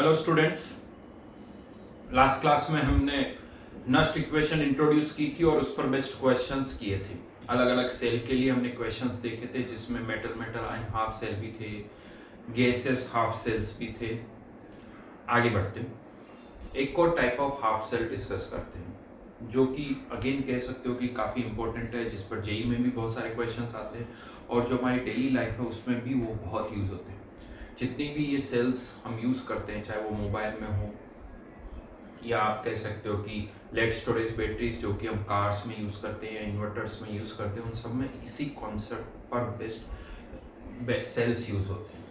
Hello students, last class में हमने Nernst equation introduce की थी और उस पर बेस्ट क्वेश्चंस किए थे। अलग अलग सेल के लिए हमने क्वेश्चंस देखे थे, जिसमें metal metal ion half cell भी थे, गैसेस हाफ सेल्स भी थे। आगे बढ़ते हैं, एक और type of half cell discuss करते हैं, जो कि अगेन कह सकते हो कि काफ़ी इंपॉर्टेंट है, जिस पर जेई में भी बहुत सारे क्वेश्चंस आते हैं और जो हमारी डेली लाइफ है उसमें भी वो बहुत यूज़ होते हैं। जितनी भी ये सेल्स हम यूज़ करते हैं, चाहे वो मोबाइल में हो या आप कह सकते हो कि लेड स्टोरेज बैटरीज जो कि हम कार्स में यूज़ करते हैं या इन्वर्टर्स में यूज़ करते हैं, उन सब में इसी कॉन्सेप्ट पर बेस्ट सेल्स यूज़ होते हैं।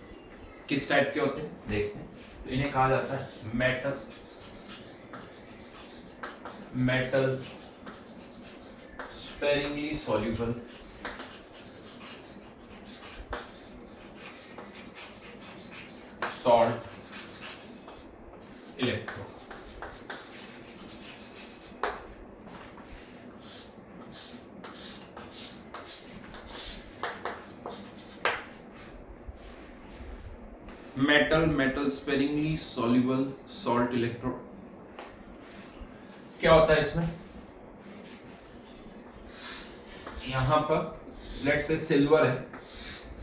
किस टाइप के होते हैं देखते हैं। तो इन्हें कहा जाता है metal sparingly soluble salt electro. Metal sparingly soluble salt electro. क्या होता है इसमें? यहां पर लेट्स से सिल्वर है,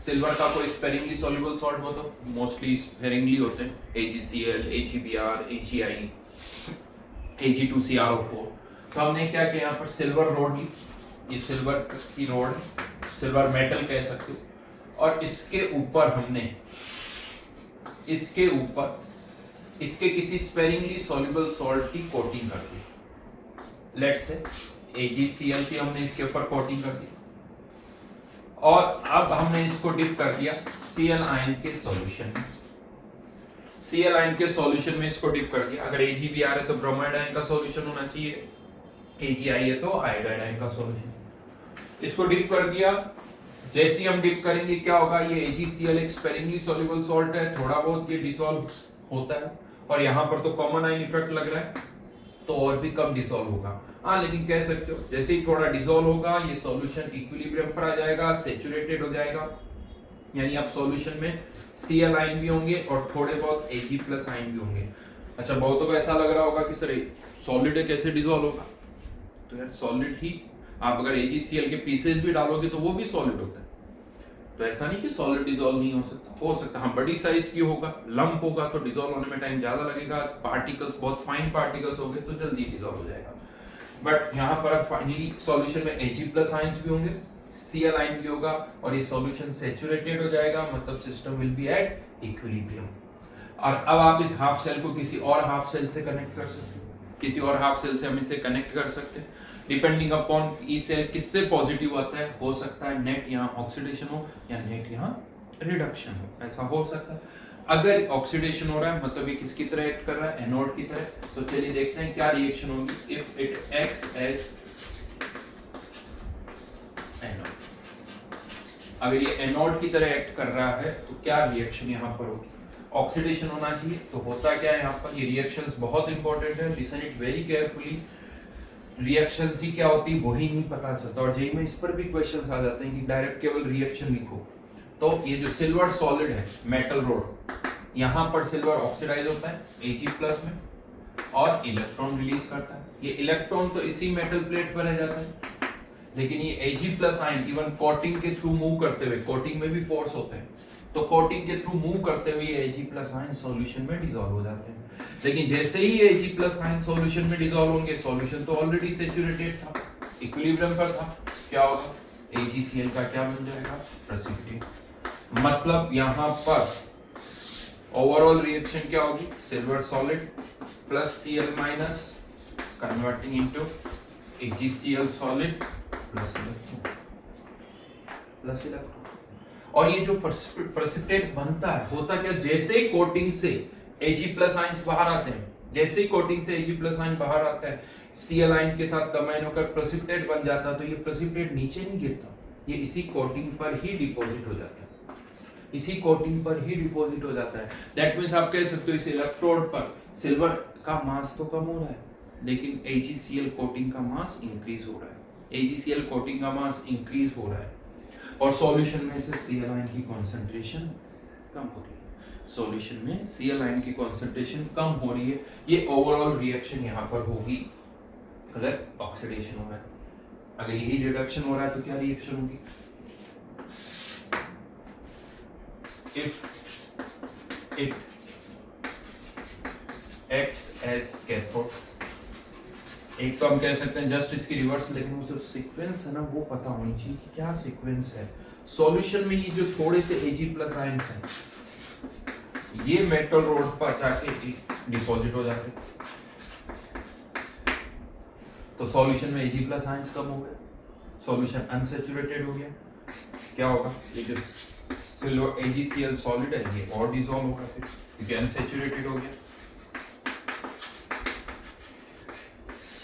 सिल्वर का कोई स्पेरिंगली सॉल्युबल सॉल्ट हो तो मोस्टली स्पेरिंगली होते हैं, AgCl, AgBr, AgI, Ag2CrO4। तो हमने क्या किया, यहाँ पर सिल्वर रॉड ली, ये सिल्वर की रॉड है, सिल्वर मेटल कह सकते हो, और इसके ऊपर हमने इसके किसी स्पेरिंगली सॉल्युबल सॉल्ट की कोटिंग कर दी। लेट्स से AgCl की हमने इसके ऊपर कोटिंग कर दी और अब हमने इसको डिप कर दिया Cl आयन के सॉल्यूशन में। Cl आयन के सॉल्यूशन में इसको डिप कर दिया। अगर AgBr है तो ब्रोमाइड आयन का सॉल्यूशन होना चाहिए, AgI है तो आयोडाइड आयन का सॉल्यूशन। इसको डिप कर दिया। जैसे ही हम डिप करेंगे क्या होगा, ये AgCl एक स्पेरिंगली सॉल्युबल सॉल्ट है, थोड़ा बहुत ये डिसॉल्व होता है और यहाँ पर तो कॉमन आयन इफेक्ट लग रहा है तो और भी कम डिसॉल्व होगा। हाँ, लेकिन कह सकते हो जैसे ही थोड़ा डिसॉल्व होगा ये सॉल्यूशन इक्विलिब्रियम पर आ जाएगा, सैचुरेटेड हो जाएगा, यानी अब सॉल्यूशन में Cl आयन भी होंगे और थोड़े बहुत Ag+ आयन भी होंगे। अच्छा, बहुतों को ऐसा लग रहा होगा कि सर सॉलिड है, कैसे डिसॉल्व होगा? तो यार सॉलिड ही, आप अगर AgCl के पीसेस भी डालोगे तो वो भी सॉलिड होता है। तो ऐसा नहीं कि सॉलिड डिसॉल्व नहीं हो सकता। हाँ, बड़ी साइज की होगा, लंप होगा तो डिसॉल्व होने में टाइम ज्यादा लगेगा, पार्टिकल्स बहुत फाइन पार्टिकल्स होंगे तो जल्दी डिसॉल्व हो जाएगा। बट यहाँ पर फाइनली सॉल्यूशन में Ag+ आयंस भी होंगे, Cl आयन भी होगा और ये सॉल्यूशन सैचुरेटेड हो जाएगा, मतलब system will be at equilibrium. और अब आप इस हाफ सेल को किसी और हाफ सेल से कनेक्ट कर सकते हो, किसी और हाफ सेल से हम इसे कनेक्ट कर सकते हैं, डिपेंडिंग अपॉन ई सेल किससे पॉजिटिव आता है। हो सकता है नेट यहाँ ऑक्सीडेशन हो या नेट यहाँ रिडक्शन हो, ऐसा हो सकता है। अगर ऑक्सीडेशन हो रहा है मतलब ये किसकी तरह एक्ट कर रहा है, एनोड की तरह। तो चलिए देखते हैं क्या रिएक्शन होगी if it acts as anode. अगर ये एनोड की तरह एक्ट कर रहा है तो क्या रिएक्शन यहाँ पर होगी? ऑक्सीडेशन होना चाहिए। तो होता क्या है यहाँ पर, ये रिएक्शंस बहुत इंपॉर्टेंट है, listen it very carefully. Reactions ही क्या होती है वही नहीं पता चलता, और जेई में इस पर भी क्वेश्चंस आ जाते हैं कि डायरेक्ट केवल रिएक्शन लिखो। तो ये जो सिल्वर सॉलिड है मेटल रोड, यहाँ पर सिल्वर ऑक्सीडाइज होता है Ag+ में और इलेक्ट्रॉन रिलीज करता है। ये इलेक्ट्रॉन तो इसी मेटल प्लेट पर रह जाता है, लेकिन ये Ag+ आयन इवन कोटिंग के थ्रू मूव करते हुए, कोटिंग में भी पोर्स होते हैं, तो कोटिंग के थ्रू मूव करते हुए Ag+ आयन सॉल्यूशन में डिसॉल्व हो जाते हैं। लेकिन जैसे ही Ag+ आयन सॉल्यूशन में डिसॉल्व होंगे, सॉल्यूशन तो ऑलरेडी सैचुरेटेड था, इक्विलिब्रियम पर था, क्या होगा? AgCl का क्या बन जाएगा? प्रेसिपिटेट। मतलब यहाँ पर ओवरऑल रिएक्शन क्या होगी? Silver solid plus Cl minus converting into AgCl solid plus electron. और ये जो प्रेसिपिटेट बनता है, होता क्या, जैसे ही कोटिंग से Ag+ आयंस बाहर आते हैं, जैसे ही कोटिंग से Ag+ आयन बाहर आता है, Cl आयन के साथ कंबाइन होकर प्रेसिपिटेट बन जाता है। तो ये प्रेसिपिटेट नीचे नहीं गिरता, ये इसी कोटिंग पर ही डिपॉजिट हो जाता है, इसी कोटिंग पर ही डिपॉजिट हो जाता है। दैट मींस आप कह सकते हो इस इलेक्ट्रोड पर सिल्वर का मास तो कम हो रहा है, लेकिन AgCl कोटिंग का मास इंक्रीज हो रहा है, AgCl कोटिंग का मास इंक्रीज हो रहा है और सॉल्यूशन में से Cl आयन की कंसंट्रेशन कम हो रही है। सॉल्यूशन में Cl आयन की कॉन्सेंट्रेशन कम हो रही है। ये ओवरऑल रिएक्शन यहाँ पर होगी अगर ऑक्सीडेशन हो रहा है। अगर यही रिडक्शन हो रहा है तो क्या रिएक्शन होगी? If it acts as cathode, एक तो हम कह सकते हैं जस्ट इसकी रिवर्स, लेकिन वो जो सीक्वेंस है ना वो पता होनी चाहिए कि क्या सीक्वेंस है। सॉल्यूशन में ये जो थोड़े से Ag+ आयंस हैं ये मेटल रोड पर जाके डिपॉजिट हो जाते, तो सॉल्यूशन में Ag+ आयंस कम हो गए, सॉल्यूशन अनसैचुरेटेड हो गया। क्या होगा? ये जो सिल्वर AgCl सॉलिड है ये और डिसॉल्व होगा फिर, क्योंकि अनसैचुरेटेड हो गया।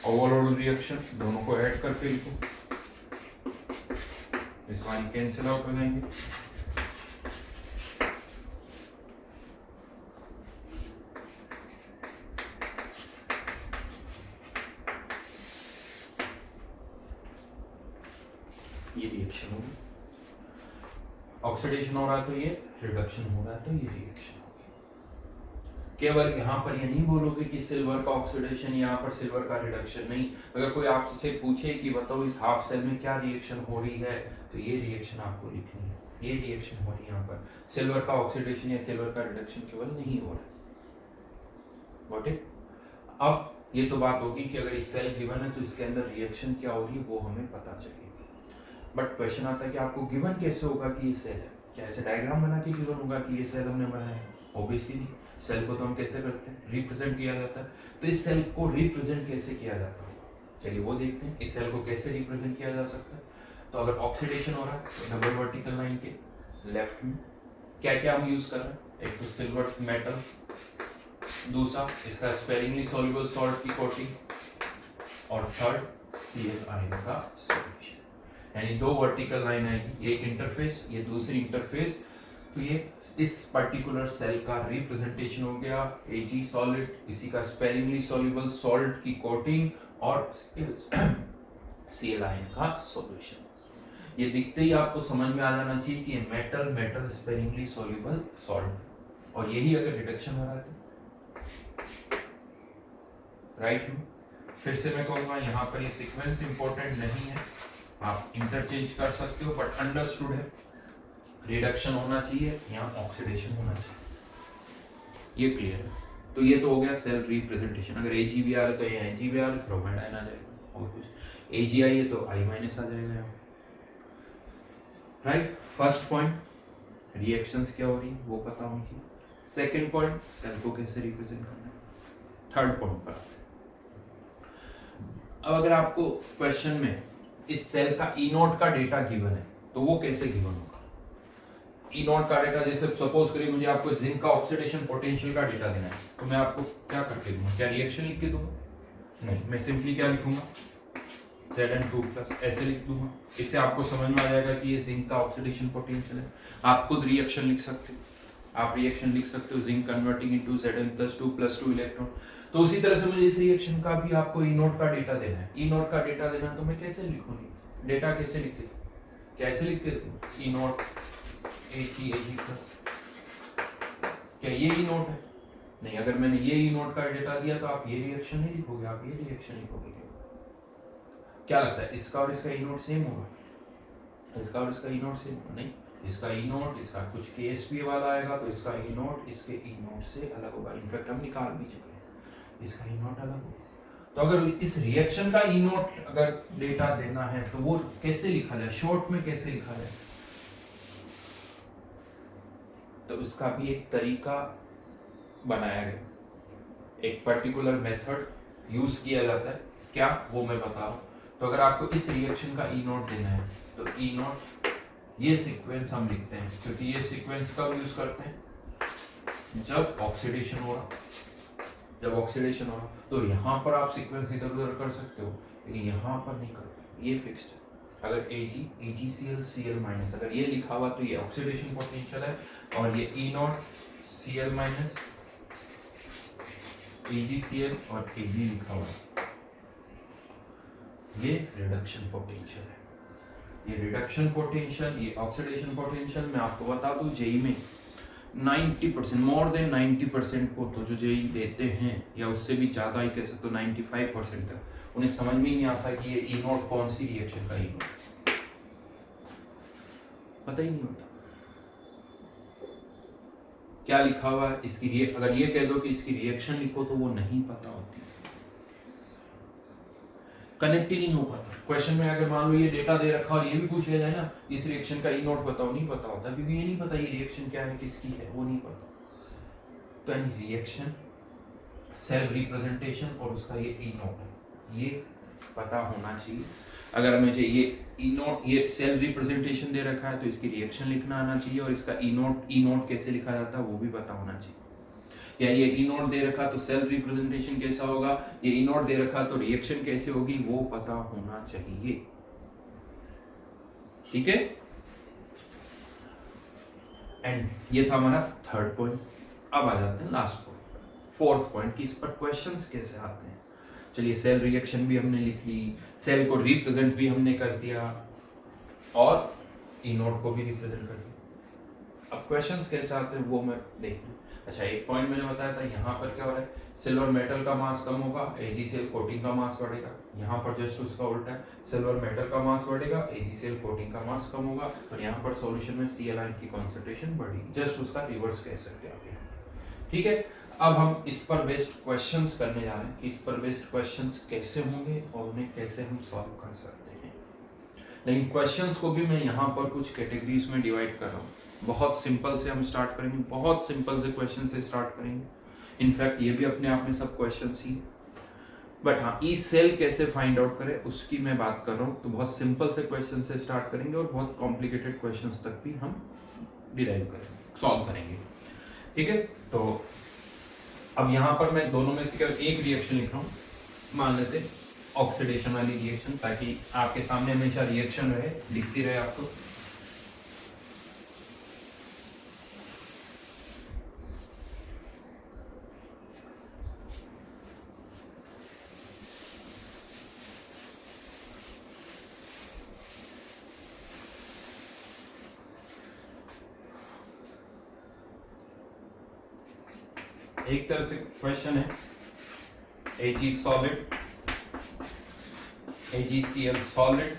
ओवरऑल रिएक्शन दोनों को ऐड करके लिखो, इस वाली कैंसिल आउट हो जाएंगे। ये रिएक्शन होगी, ऑक्सीडेशन हो रहा है तो ये रिडक्शन हो रहा है तो ये रिएक्शन। केवल यहाँ पर ये नहीं बोलोगे कि सिल्वर का ऑक्सीडेशन, यहाँ पर सिल्वर का रिडक्शन नहीं। अगर कोई आपसे पूछे कि बताओ इस हाफ सेल में क्या रिएक्शन हो रही है, तो ये रिएक्शन आपको लिखनी है, ये रिएक्शन हो रही है। यहाँ पर सिल्वर का ऑक्सीडेशन या सिल्वर का रिडक्शन केवल नहीं हो रहा। Got it? अब ये तो बात होगी कि अगर इस सेल गिवन है तो इसके अंदर रिएक्शन क्या हो रही है वो हमें पता चाहिए। बट क्वेश्चन आता है कि आपको गिवन कैसे होगा कि ये सेल है? क्या ऐसे डायग्राम बना के गिवन होगा कि ये सेल हमने बनाया है? ऑब्वियसली नहीं। सेल को तो हम कैसे करते हैं? रिप्रेजेंट किया जाता है। तो इस सेल को रिप्रेजेंट कैसे किया जाता है? चलिए वो देखते हैं। इस सेल को कैसे रिप्रेजेंट किया जा सकता है? तो अगर ऑक्सीडेशन हो रहा है तो डबल वर्टिकल लाइन के लेफ्ट में क्या क्या हम यूज कर रहे हैं? एक तो सिल्वर मेटल, दूसरा इसका स्पेरिंगली सॉल्युबल सॉल्ट की कोटिंग, और थर्ड Cl आयन का सॉल्यूशन। यानी दो वर्टिकल लाइन आएगी, एक इंटरफेस, ये दूसरी इंटरफेस। तो ये इस पर्टिकुलर सेल का रिप्रेजेंटेशन हो गया। Ag सॉलिड, इसी का स्पेरिंगली सॉल्युबल सॉल्ट की कोटिंग और Cl आयन का सॉल्यूशन। ये दिखते ही आपको समझ में आ जाना चाहिए कि ये metal metal sparingly soluble salt, और यही अगर रिडक्शन हो रहा है राइट। फिर से मैं कहूंगा यहाँ पर ये सीक्वेंस इंपॉर्टेंट नहीं है, आप इंटरचेंज कर सकते हो, बट अंडरस्टूड है रिडक्शन होना चाहिए, यहाँ ऑक्सीडेशन होना चाहिए, ये क्लियर है। तो ये तो हो गया सेल रिप्रेजेंटेशन। अगर Ag भी आ रहा है तो यहाँ Ag भी आ रहा है, ब्रोमाइड आयन आ जाएगा, और कुछ Ag आई है तो I- आ जाएगा यहाँ। राइट, फर्स्ट पॉइंट रिएक्शंस क्या हो रही है वो पता होनी चाहिए। सेकंड पॉइंट सेल को कैसे रिप्रेजेंट करना है। थर्ड पॉइंट पर अब अगर आपको क्वेश्चन में इस सेल का E नोट का डेटा गिवन है तो वो कैसे गिवन होगा? E नोट का डेटा, जैसे सपोज करिए मुझे आपको जिंक का ऑक्सीडेशन पोटेंशियल का डेटा देना है, तो मैं आपको क्या करके दूंगा? क्या रिएक्शन लिख के दूंगा? नहीं, मैं सिंपली क्या लिखूंगा? Zn2+, ऐसे लिख दूंगा। इससे आपको समझ में आ जाएगा कि ये जिंक का ऑक्सीडेशन पोटेंशियल है। आप खुद रिएक्शन लिख सकते हो, आप रिएक्शन लिख सकते हो zinc converting into Zn+2+2 electron. तो उसी तरह से मुझे इस रिएक्शन का भी आपको E नोट का डेटा देना है। E नोट का डेटा देना है तो मैं कैसे लिखूंगी? डेटा कैसे लिख के, कैसे लिख के दूं? E नोट Ag+, क्या ये E नोट है? नहीं, अगर मैंने ये E नोट का डेटा दिया तो आप ये रिएक्शन नहीं लिखोगे, आप ये रिएक्शन लिखोगे। क्या लगता है इसका और इसका E नोट सेम होगा? इसका और इसका E नोट सेम होगा? नहीं, इसका E नोट, इसका कुछ KSP वाला आएगा तो इसका E नोट इसके E नोट से अलग होगा। इनफैक्ट हम निकाल भी चुके हैं, इसका E नोट अलग होगा। तो अगर इस रिएक्शन का E नोट अगर डेटा देना है तो वो कैसे लिखा जाए, शॉर्ट में कैसे लिखा जाए? तो उसका भी एक तरीका बनाया गया, एक पर्टिकुलर मेथड यूज किया जाता है। क्या, वो मैं बता रहा हूं। तो अगर आपको इस रिएक्शन का E नोट देना है तो E नोट ये सीक्वेंस हम लिखते हैं, क्योंकि ये सीक्वेंस कब यूज करते हैं? जब ऑक्सीडेशन हो रहा, जब ऑक्सीडेशन हो रहा। तो यहाँ पर आप सीक्वेंस इधर उधर कर सकते हो, लेकिन यहाँ पर नहीं करते, ये फिक्स्ड है। अगर AgCl Cl-, अगर ये लिखा हुआ तो ये ऑक्सीडेशन पोटेंशियल है, और ये E नोट Cl- AgCl और Ag लिखा हुआ है, ये रिडक्शन पोटेंशियल है। ये रिडक्शन पोटेंशियल, ये ऑक्सीडेशन पोटेंशियल। मैं आपको बता दूं जेई में 90%, मोर देन 90% को तो जो जेई देते हैं, या उससे भी ज़्यादा ही कह सकते हो 95% तक, उन्हें समझ में ही नहीं आता कि ये ई नोट कौन सी रिएक्शन का ई नोट, पता ही नहीं होता क्या लिखा हुआ है इसकी। अगर ये कह दो कि इसकी रिएक्शन लिखो तो वो नहीं पता होती, कनेक्ट ही नहीं हो पाता। क्वेश्चन में अगर मान लो ये डेटा दे रखा और ये भी पूछ लिया जाए ना इस रिएक्शन का ई नोट बताओ, नहीं पता होता, क्योंकि ये नहीं पता ये रिएक्शन क्या है, किसकी है, वो नहीं पता। तो यानी रिएक्शन, सेल रिप्रेजेंटेशन और उसका ये ई नोट, ये पता होना चाहिए। अगर हमें चाहिए ई नोट, ये सेल रिप्रेजेंटेशन दे रखा है तो इसकी रिएक्शन लिखना आना चाहिए, और इसका ई नोट कैसे लिखा जाता है वो भी पता होना चाहिए। या ये ई नोट दे रखा तो सेल रिप्रेजेंटेशन कैसा होगा, ये ई नोट दे रखा तो रिएक्शन कैसे होगी, वो पता होना चाहिए। ठीक है, एंड ये था हमारा थर्ड पॉइंट। अब आ जाते हैं लास्ट पॉइंट, फोर्थ पॉइंट, कि इस पर क्वेश्चंस कैसे आते हैं। चलिए, सेल रिएक्शन भी हमने लिख ली, सेल को रिप्रेजेंट भी हमने कर दिया, और ई नोट को भी रिप्रेजेंट कर दिया। अब क्वेश्चंस कैसे आते हैं वो मैं देख लूँ। अच्छा, एक पॉइंट मैंने बताया था, यहाँ पर क्या हो रहा है, सिल्वर मेटल का मास कम होगा, एजी सेल कोटिंग का मास बढ़ेगा। यहाँ पर जस्ट उसका उल्टा है, सिल्वर मेटल का मास बढ़ेगा, एजी सेल कोटिंग का मास कम होगा, और यहाँ पर सॉल्यूशन में सी आयन की कॉन्सेंट्रेशन बढ़ेगी। जस्ट उसका रिवर्स कह सकते हैं आप। ठीक है, अब हम इस पर बेस्ड क्वेश्चंस करने जा रहे हैं कि इस पर बेस्ड क्वेश्चंस कैसे होंगे और उन्हें कैसे हम सॉल्व कर सकते हैं। लेकिन क्वेश्चंस को भी मैं यहाँ पर कुछ कैटेगरीज में डिवाइड कर रहा हूँ। बहुत सिंपल से हम स्टार्ट करेंगे, बहुत सिंपल से क्वेश्चन से स्टार्ट करेंगे। इनफैक्ट ये भी अपने आप में सब क्वेश्चन ही, बट हाँ, ई सेल कैसे फाइंड आउट करें उसकी मैं बात कर रहा हूँ। तो बहुत सिंपल से क्वेश्चन से स्टार्ट करेंगे और बहुत कॉम्प्लिकेटेड क्वेश्चंस तक भी हम डिराइव करेंगे, सॉल्व करेंगे। ठीक है, तो अब यहाँ पर मैं दोनों में से केवल एक रिएक्शन लिख रहा हूँ, मान लेते ऑक्सीडेशन वाली रिएक्शन, ताकि आपके सामने हमेशा रिएक्शन रहे, दिखती रहे आपको। एक तरह से क्वेश्चन है, Ag solid, AgCl solid,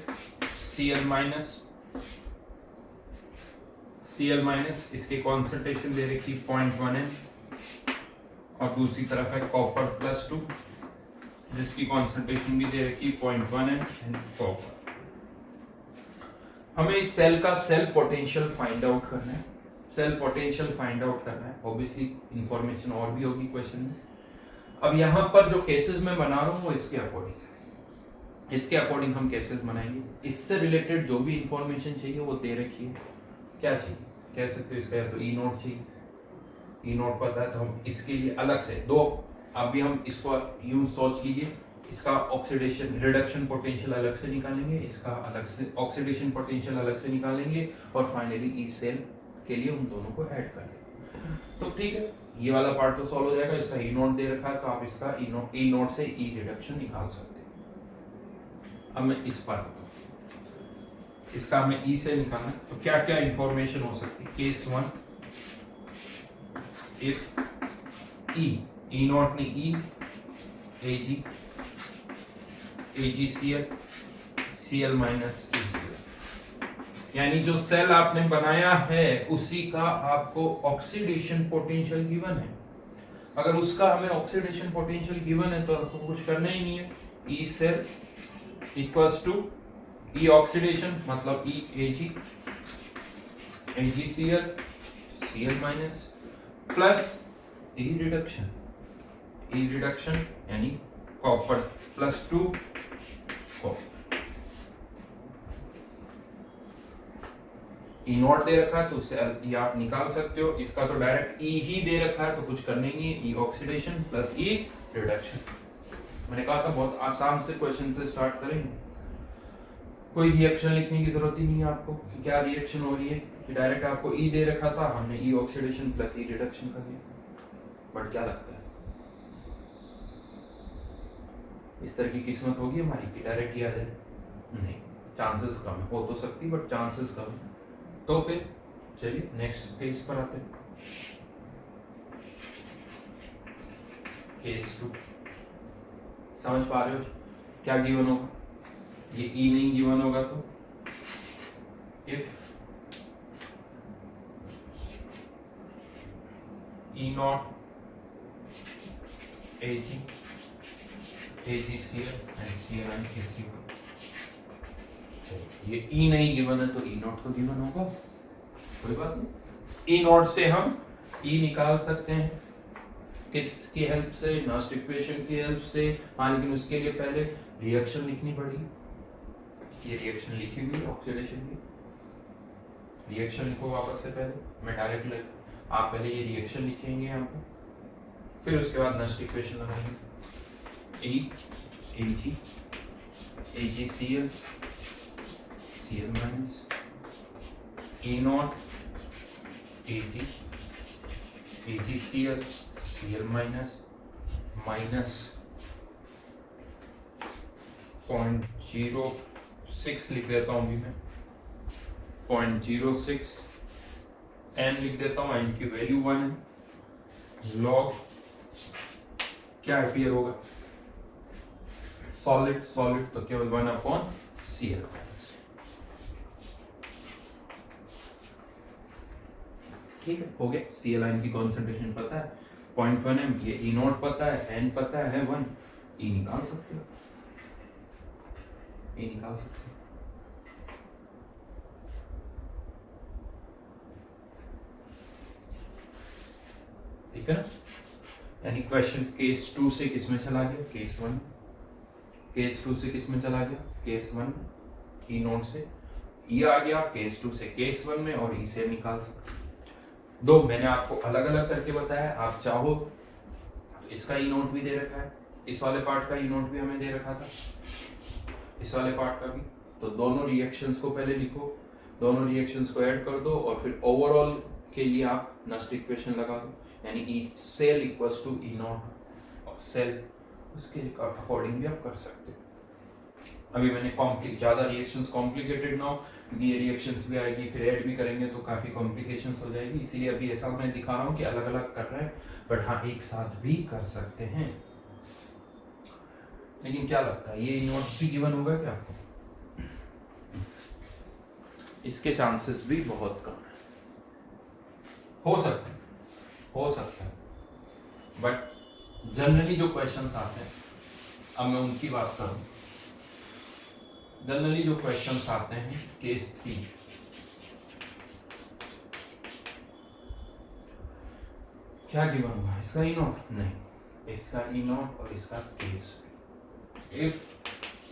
Cl minus, इसकी कॉन्सेंट्रेशन दे रखी 0.1 m, और दूसरी तरफ है कॉपर +2 जिसकी कॉन्सेंट्रेशन भी दे रखी 0.1 m एंड कॉपर। हमें इस सेल का सेल पोटेंशियल फाइंड आउट करना है, सेल पोटेंशियल फाइंड आउट करना है। ऑब्वियसली इंफॉर्मेशन और भी होगी क्वेश्चन में। अब यहाँ पर जो केसेस मैं बना रहा हूँ वो इसके अकॉर्डिंग हम केसेस बनाएंगे। इससे रिलेटेड जो भी इंफॉर्मेशन चाहिए वो दे रखी है। क्या चाहिए कह सकते हो, इसका या तो ई नोट चाहिए, ई नोट पता है तो हम इसके लिए अलग से दो, अभी हम इसको यूं सोच लीजिए, इसका ऑक्सीडेशन रिडक्शन पोटेंशियल अलग से निकालेंगे, इसका अलग से ऑक्सीडेशन पोटेंशियल अलग से निकालेंगे, और फाइनली ई सेल के लिए उन दोनों को ऐड कर लें। तो ठीक है, ये वाला पार्ट तो सॉल्व हो जाएगा। इसका ई नोट दे रखा है तो आप इसका ई नोट से ई रिडक्शन निकाल सकते हैं। अब मैं इस पर इसका हमें ई से निकालना है, तो क्या क्या इंफॉर्मेशन हो सकती है। केस 1, इफ ई नोट ने ई, AgCl माइनस AgCl, यानी जो सेल आपने बनाया है उसी का आपको ऑक्सीडेशन पोटेंशियल गिवन है। अगर उसका हमें ऑक्सीडेशन पोटेंशियल गिवन है तो आपको कुछ करना ही नहीं है। E cell equals to E oxidation मतलब E AgCl Cl minus plus E reduction यानी कॉपर +2 कॉपर। ई नोट दे रखा है तो उससे ये आप निकाल सकते हो। इसका तो डायरेक्ट ई ही दे रखा है तो कुछ करने नहीं है, ई ऑक्सीडेशन प्लस ई रिडक्शन। मैंने कहा था बहुत आसान से क्वेश्चन से स्टार्ट करेंगे, कोई रिएक्शन लिखने की जरूरत ही नहीं है आपको कि क्या रिएक्शन हो रही है, कि डायरेक्ट आपको ई दे रखा था, हमने ई ऑक्सीडेशन प्लस ई रिडक्शन कर लिया। बट क्या लगता है इस तरह की किस्मत होगी हमारी कि डायरेक्ट ही आ जाए? नहीं, चांसेस कम है, हो तो सकती बट चांसेस कम है। तो फिर चलिए नेक्स्ट केस पर आते हैं। केस 2 समझ पा रहे हो क्या गिवन होगा? ये ई नहीं गिवन होगा तो if E naught AG AgCl and Cl is given। ये E नहीं गिवन है तो E नॉट तो गिवन होगा, कोई बात नहीं। E नॉट से हम E निकाल सकते हैं किसकी हेल्प से? नॉस्ट इक्वेशन की हेल्प से। हाँ, लेकिन उसके लिए पहले रिएक्शन लिखनी पड़ेगी। ये रिएक्शन लिखी हुई है ऑक्सीडेशन की, रिएक्शन लिखो वापस से। पहले मैं डायरेक्ट लिख, आप पहले ये रिएक्शन लिखेंगे यहाँ पे, फिर उसके बाद नॉस्ट इक्वेशन लगाएंगे। E Ag AgCl Cl minus E naught Ag AgCl Cl minus minus 0.06 लिख देता हूँ अभी मैं, 0.06 n लिख देता हूँ, n की वैल्यू 1 है। लॉग क्या अपीयर होगा? सॉलिड तो केवल 1/Cl। ठीक है, हो गया। Cl आयन की कॉन्सेंट्रेशन पता है 0.1 m, ये E नॉट पता है, n पता है 1, E निकाल सकते हो, E निकाल सकते हो। ठीक है ना? यानी क्वेश्चन केस 2 से किस में चला गया? केस 1। केस 2 से किस में चला गया? केस 1 ई नोट से ई आ गया, केस 2 से केस 1 में, और ई से निकाल सकते। दो मैंने आपको अलग अलग करके बताया, आप चाहो तो इसका ई नोट भी दे रखा है, इस वाले पार्ट का ई नोट भी हमें दे रखा था, इस वाले पार्ट का भी। तो दोनों रिएक्शंस को पहले लिखो, दोनों रिएक्शंस को ऐड कर दो, और फिर ओवरऑल के लिए आप नॉस्ट इक्वेशन लगा दो, यानी E cell equals to E naught, और सेल उसके अकॉर्डिंग भी आप कर सकते हो। अभी मैंने ज्यादा रिएक्शंस कॉम्प्लिकेटेड ना हो, क्योंकि ये रिएक्शंस भी आएगी, फिर ऐड भी करेंगे तो काफी कॉम्प्लिकेशंस हो जाएगी, इसीलिए अभी ऐसा मैं दिखा रहा हूँ कि अलग अलग कर रहे हैं, बट हाँ एक साथ भी कर सकते हैं। लेकिन क्या लगता है ये नोट भी गिवन होगा क्या आपको? इसके चांसेस भी बहुत कम है, हो सकता है, बट जनरली जो क्वेश्चंस आते हैं, अब मैं उनकी बात करूं, जनरली जो क्वेश्चंस आते हैं केस 3, क्या गिवन हुआ? इसका ई नॉट नहीं, इसका ई नॉट और इसका Ksp. If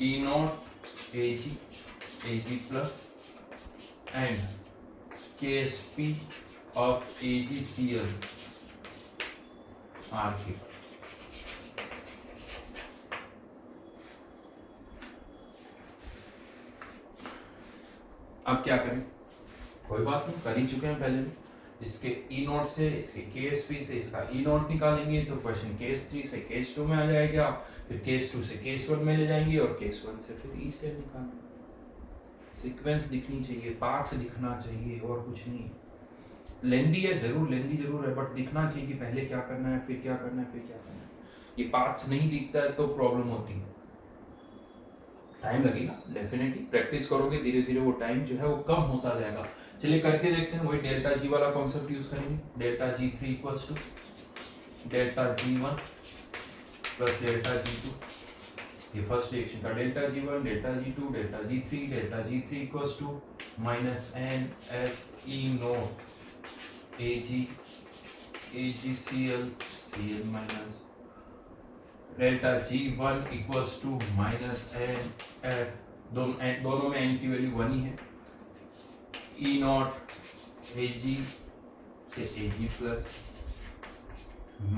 E naught A G plus and Ksp of AgCl आर के, अब क्या करें? कोई बात नहीं, कर ही चुके हैं पहले भी। इसके ई नोट से, इसके KSP से इसका ई नोट निकालेंगे तो क्वेश्चन केस 3 से केस 2 में आ जाएगा, फिर केस 2 से केस 1 में ले जाएंगे, और केस 1 से फिर ई से निकालेंगे। सीक्वेंस दिखनी चाहिए, पाथ दिखना चाहिए, और कुछ नहीं। लेंदी है जरूर है, बट दिखना चाहिए कि पहले क्या करना है, फिर क्या करना है, फिर क्या करना है। ये पाथ नहीं दिखता है तो प्रॉब्लम होती है, टाइम लगेगा डेफिनेटली, प्रैक्टिस करोगे धीरे धीरे वो टाइम जो है वो कम होता जाएगा। चलिए करके देखते हैं, वही डेल्टा जी वाला कॉन्सेप्ट यूज करेंगे। Delta G3 equals to delta G1 plus delta G2, ये फर्स्ट रिएक्शन का delta G1, delta G2, delta G3 equals to minus n F E naught AgCl Cl minus delta G1 equals to minus n F, दोनों में n की value 1 ही है, E naught Ag से Ag plus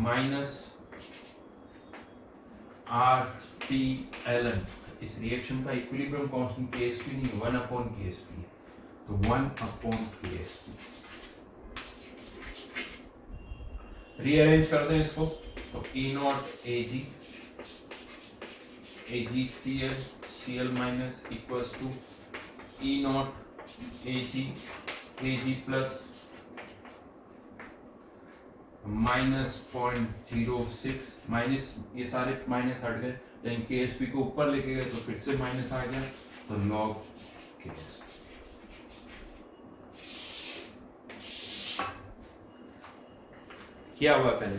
minus RTLN। इस reaction का equilibrium constant Ksp नहीं 1/Ksp है, तो 1/Ksp। रीअरेंज करते हैं इसको, तो E naught AgCl Cl minus equals to E naught Ag plus -0.06 minus, ये सारे माइनस हट गए, लेकिन केएसपी को ऊपर लेके गए तो फिर से माइनस आ गया, तो लॉग केएसपी। क्या हुआ पहले?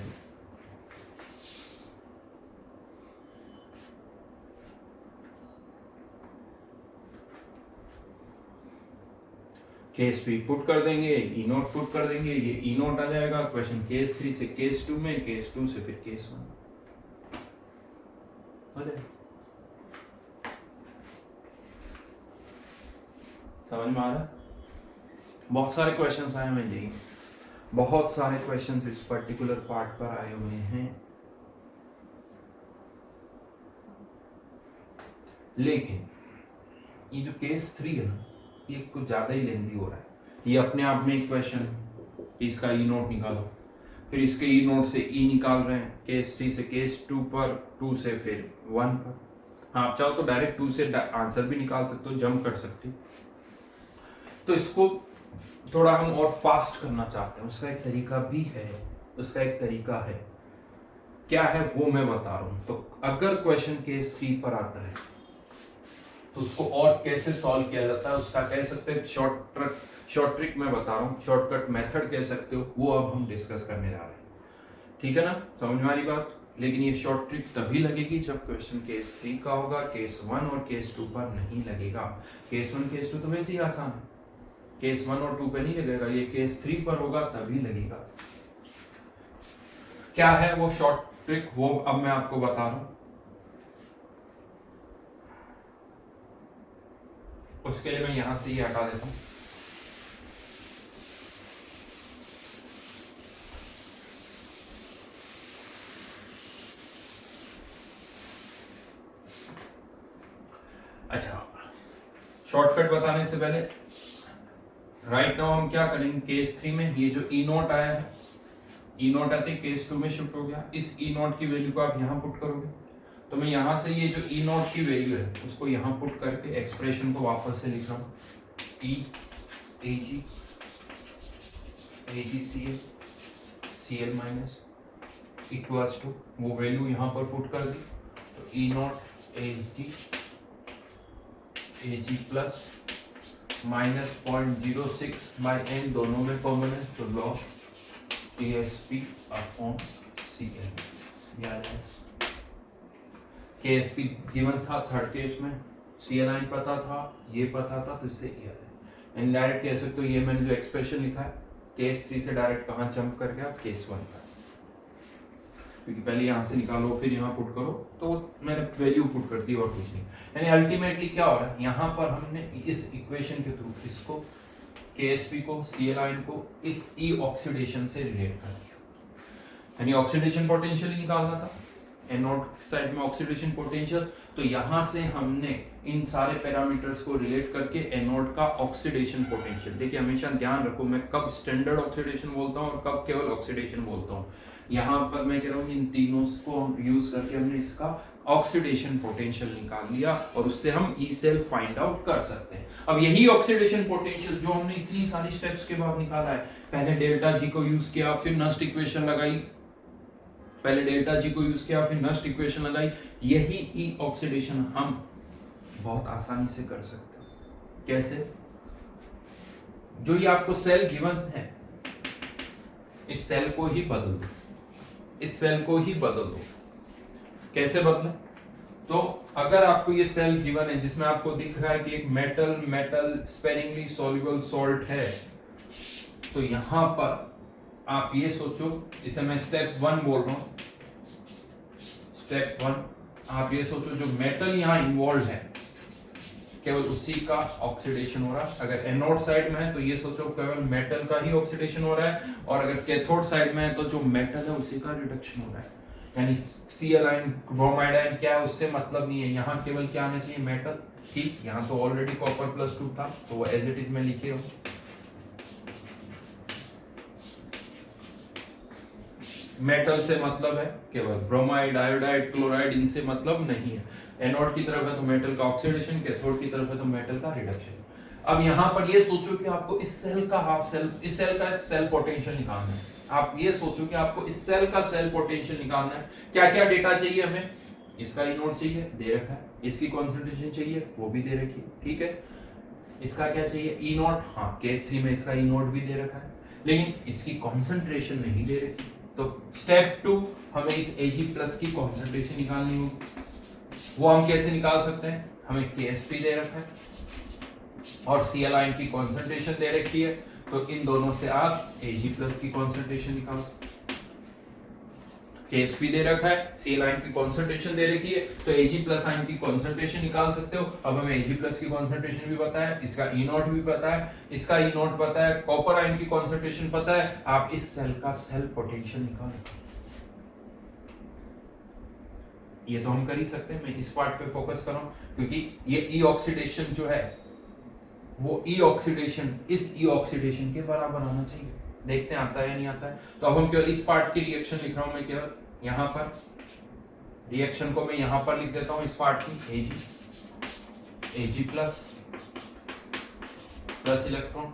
केस पी पुट कर देंगे, ई नोट पुट कर देंगे, ये ई नोट आ जाएगा, क्वेश्चन केस 3 से केस 2 में, केस 2 से फिर केस 1 हो जाए। समझ में आ रहा? बहुत सारे क्वेश्चंस आए हुए हैं, बहुत सारे क्वेश्चंस इस पर्टिकुलर पार्ट पर आए हुए हैं, लेकिन ये जो केस 3 है ना, ये कुछ ज्यादा ही लेंथी हो रहा है। ये अपने आप में एक क्वेश्चन है कि इसका ई नोट निकालो, फिर इसके ई नोट से ई निकाल रहे हैं, केस 3 से केस 2 पर, 2 से फिर 1 पर। हाँ, आप चाहो तो डायरेक्ट 2 से आंसर भी निकाल सकते हो, जंप कर सकते हो। तो इसको थोड़ा हम और फास्ट करना चाहते हैं, उसका एक तरीका भी है, उसका एक तरीका है, क्या है वो मैं बता रहा हूं। तो अगर क्वेश्चन केस 3 पर आता है तो उसको और कैसे सॉल्व किया जाता है, उसका कह सकते हैं शॉर्ट ट्रिक मैं बता रहा हूँ, शॉर्टकट मेथड कह सकते हो, वो अब हम डिस्कस करने जा रहे हैं। ठीक है ना, समझ में आ रही बात? लेकिन ये शॉर्ट ट्रिक तभी लगेगी जब क्वेश्चन केस 3 का होगा, केस 1 और केस 2 पर नहीं लगेगा। केस 1 केस 2 तो वैसे ही आसान है, केस 1 और 2 पे नहीं लगेगा, ये केस 3 पर होगा तभी लगेगा। क्या है वो शॉर्ट ट्रिक, वो अब मैं आपको बता रहा हूं। उसके लिए मैं यहां से ये हटा देता हूं। अच्छा, शॉर्टकट बताने से पहले राइट नाउ हम क्या करेंगे, केस 3 में ये जो ई नोट आया है, ई नोट आते केस 2 में शिफ्ट हो गया, इस ई नोट की वैल्यू को आप यहां पुट करोगे, तो मैं यहां से ये जो ई नोट की वैल्यू है उसको यहां पुट करके एक्सप्रेशन को वापस से लिख रहा हूं, E A G C L minus equals to, वो वैल्यू यहां पर पुट कर दी, तो E naught A G plus -0.06 by N, दोनों में कॉमन है, तो लॉग KSP अपॉन CL याद है। KSP गिवन था थर्ड केस में, CL पता था, ये पता था, तो इससे याद है। इनडायरेक्ट कह सकते हो, ये मैंने जो एक्सप्रेशन लिखा है केस 3 से डायरेक्ट कहाँ जंप कर गया, केस 1 पर, क्योंकि पहले यहाँ से निकालो फिर यहाँ पुट करो, तो मैंने वैल्यू पुट कर दी और कुछ नहीं। यानी अल्टीमेटली क्या हो रहा है, यहाँ पर हमने इस इक्वेशन के थ्रू इसको KSP को, CL को इस ई ऑक्सीडेशन से रिलेट कर दिया, यानी ऑक्सीडेशन पोटेंशियल ही निकालना था, एनोड साइड में ऑक्सीडेशन पोटेंशियल, तो यहां से हमने इन सारे पैरामीटर्स को रिलेट करके एनोड का ऑक्सीडेशन पोटेंशियल, देखिए हमेशा ध्यान रखो मैं कब स्टैंडर्ड ऑक्सीडेशन बोलता हूं और कब केवल ऑक्सीडेशन बोलता हूं। यहां पर मैं कह रहा हूं इन तीनों को हम यूज करके हमने इसका ऑक्सीडेशन पोटेंशियल निकाल लिया और उससे हम ई सेल फाइंड आउट कर सकते हैं। अब यही ऑक्सीडेशन पोटेंशियल जो हमने इतनी सारी स्टेप्स के बाद निकाला है, पहले डेल्टा जी को यूज किया, फिर नस्ट इक्वेशन लगाई, पहले डेल्टा जी को यूज किया, फिर नस्ट इक्वेशन लगाई, यही ई ऑक्सीडेशन हम बहुत आसानी से कर सकते हैं। कैसे? जो ये आपको सेल गिवन है, इस सेल को ही बदल दो, इस सेल को ही बदल दो। कैसे बदले? तो अगर आपको ये सेल गिवन है जिसमें आपको दिख रहा है कि एक मेटल स्पेरिंगली सॉल्युबल सॉल्ट है, तो यहां पर आप ये सोचो, इसे मैं स्टेप 1 बोल रहा हूं, स्टेप 1 आप ये सोचो जो मेटल यहां इन्वॉल्व है केवल उसी का ऑक्सीडेशन हो रहा है। अगर एनोड साइड में है तो ये सोचो केवल मेटल का ही ऑक्सीडेशन हो रहा है, और अगर कैथोड साइड में है तो जो मेटल है उसी का रिडक्शन हो रहा है। यानी Cl आयन, ब्रोमाइड आयन क्या है उससे मतलब नहीं है, यहाँ केवल क्या आना चाहिए, मेटल। ठीक, यहाँ तो ऑलरेडी कॉपर +2 था तो वो एज इट इज मैं लिखे हूँ। मेटल से मतलब है केवल ब्रोमाइड, आयोडाइड, क्लोराइड, इनसे मतलब नहीं है। एनोड की तरफ है तो मेटल का ऑक्सीडेशन, कैथोड की तरफ है तो मेटल का रिडक्शन। अब यहां पर ये सोचो कि आपको इस सेल का हाफ सेल, इस सेल का सेल पोटेंशियल निकालना है, आप ये सोचो कि आपको इस सेल का सेल पोटेंशियल निकालना है, क्या क्या डेटा चाहिए हमें, इसका ई नोट चाहिए, दे रखा है, इसकी कॉन्सेंट्रेशन चाहिए, वो भी दे रखी है, ठीक है, इसका क्या चाहिए, ई नोट, हाँ केस 3 में इसका ई नोट भी दे रखा है, लेकिन इसकी कॉन्सेंट्रेशन नहीं दे रखी। तो स्टेप 2 हमें इस Ag प्लस की कॉन्सेंट्रेशन निकालनी होगी। वो हम कैसे निकाल सकते हैं, हमें KSP दे रखा है और Cl आयन की कॉन्सेंट्रेशन दे रखी है, तो इन दोनों से आप Ag प्लस की कॉन्सेंट्रेशन निकाल सकते हैं। KSP दे रखा है, Cl आयन की कॉन्सेंट्रेशन दे रखी है, तो Ag प्लस आयन की कॉन्सेंट्रेशन निकाल सकते हो। अब हमें Ag प्लस की कॉन्सेंट्रेशन भी पता है, इसका E नॉट भी पता है, इसका E नॉट पता है, कॉपर आयन की कॉन्सेंट्रेशन पता है, आप इस सेल का सेल पोटेंशियल निकालो। ये तो हम कर ही सकते हैं, मैं इस पार्ट पे फोकस कर रहा हूं क्योंकि ये ई ऑक्सीडेशन जो है वो ई ऑक्सीडेशन इस ई ऑक्सीडेशन के बराबर आना चाहिए। देखते हैं आता है या नहीं आता है। तो अब हम केवल इस पार्ट की रिएक्शन लिख रहा हूं, मैं केवल यहां पर रिएक्शन को मैं यहां पर लिख देता हूं, इस पार्ट की Ag plus plus electron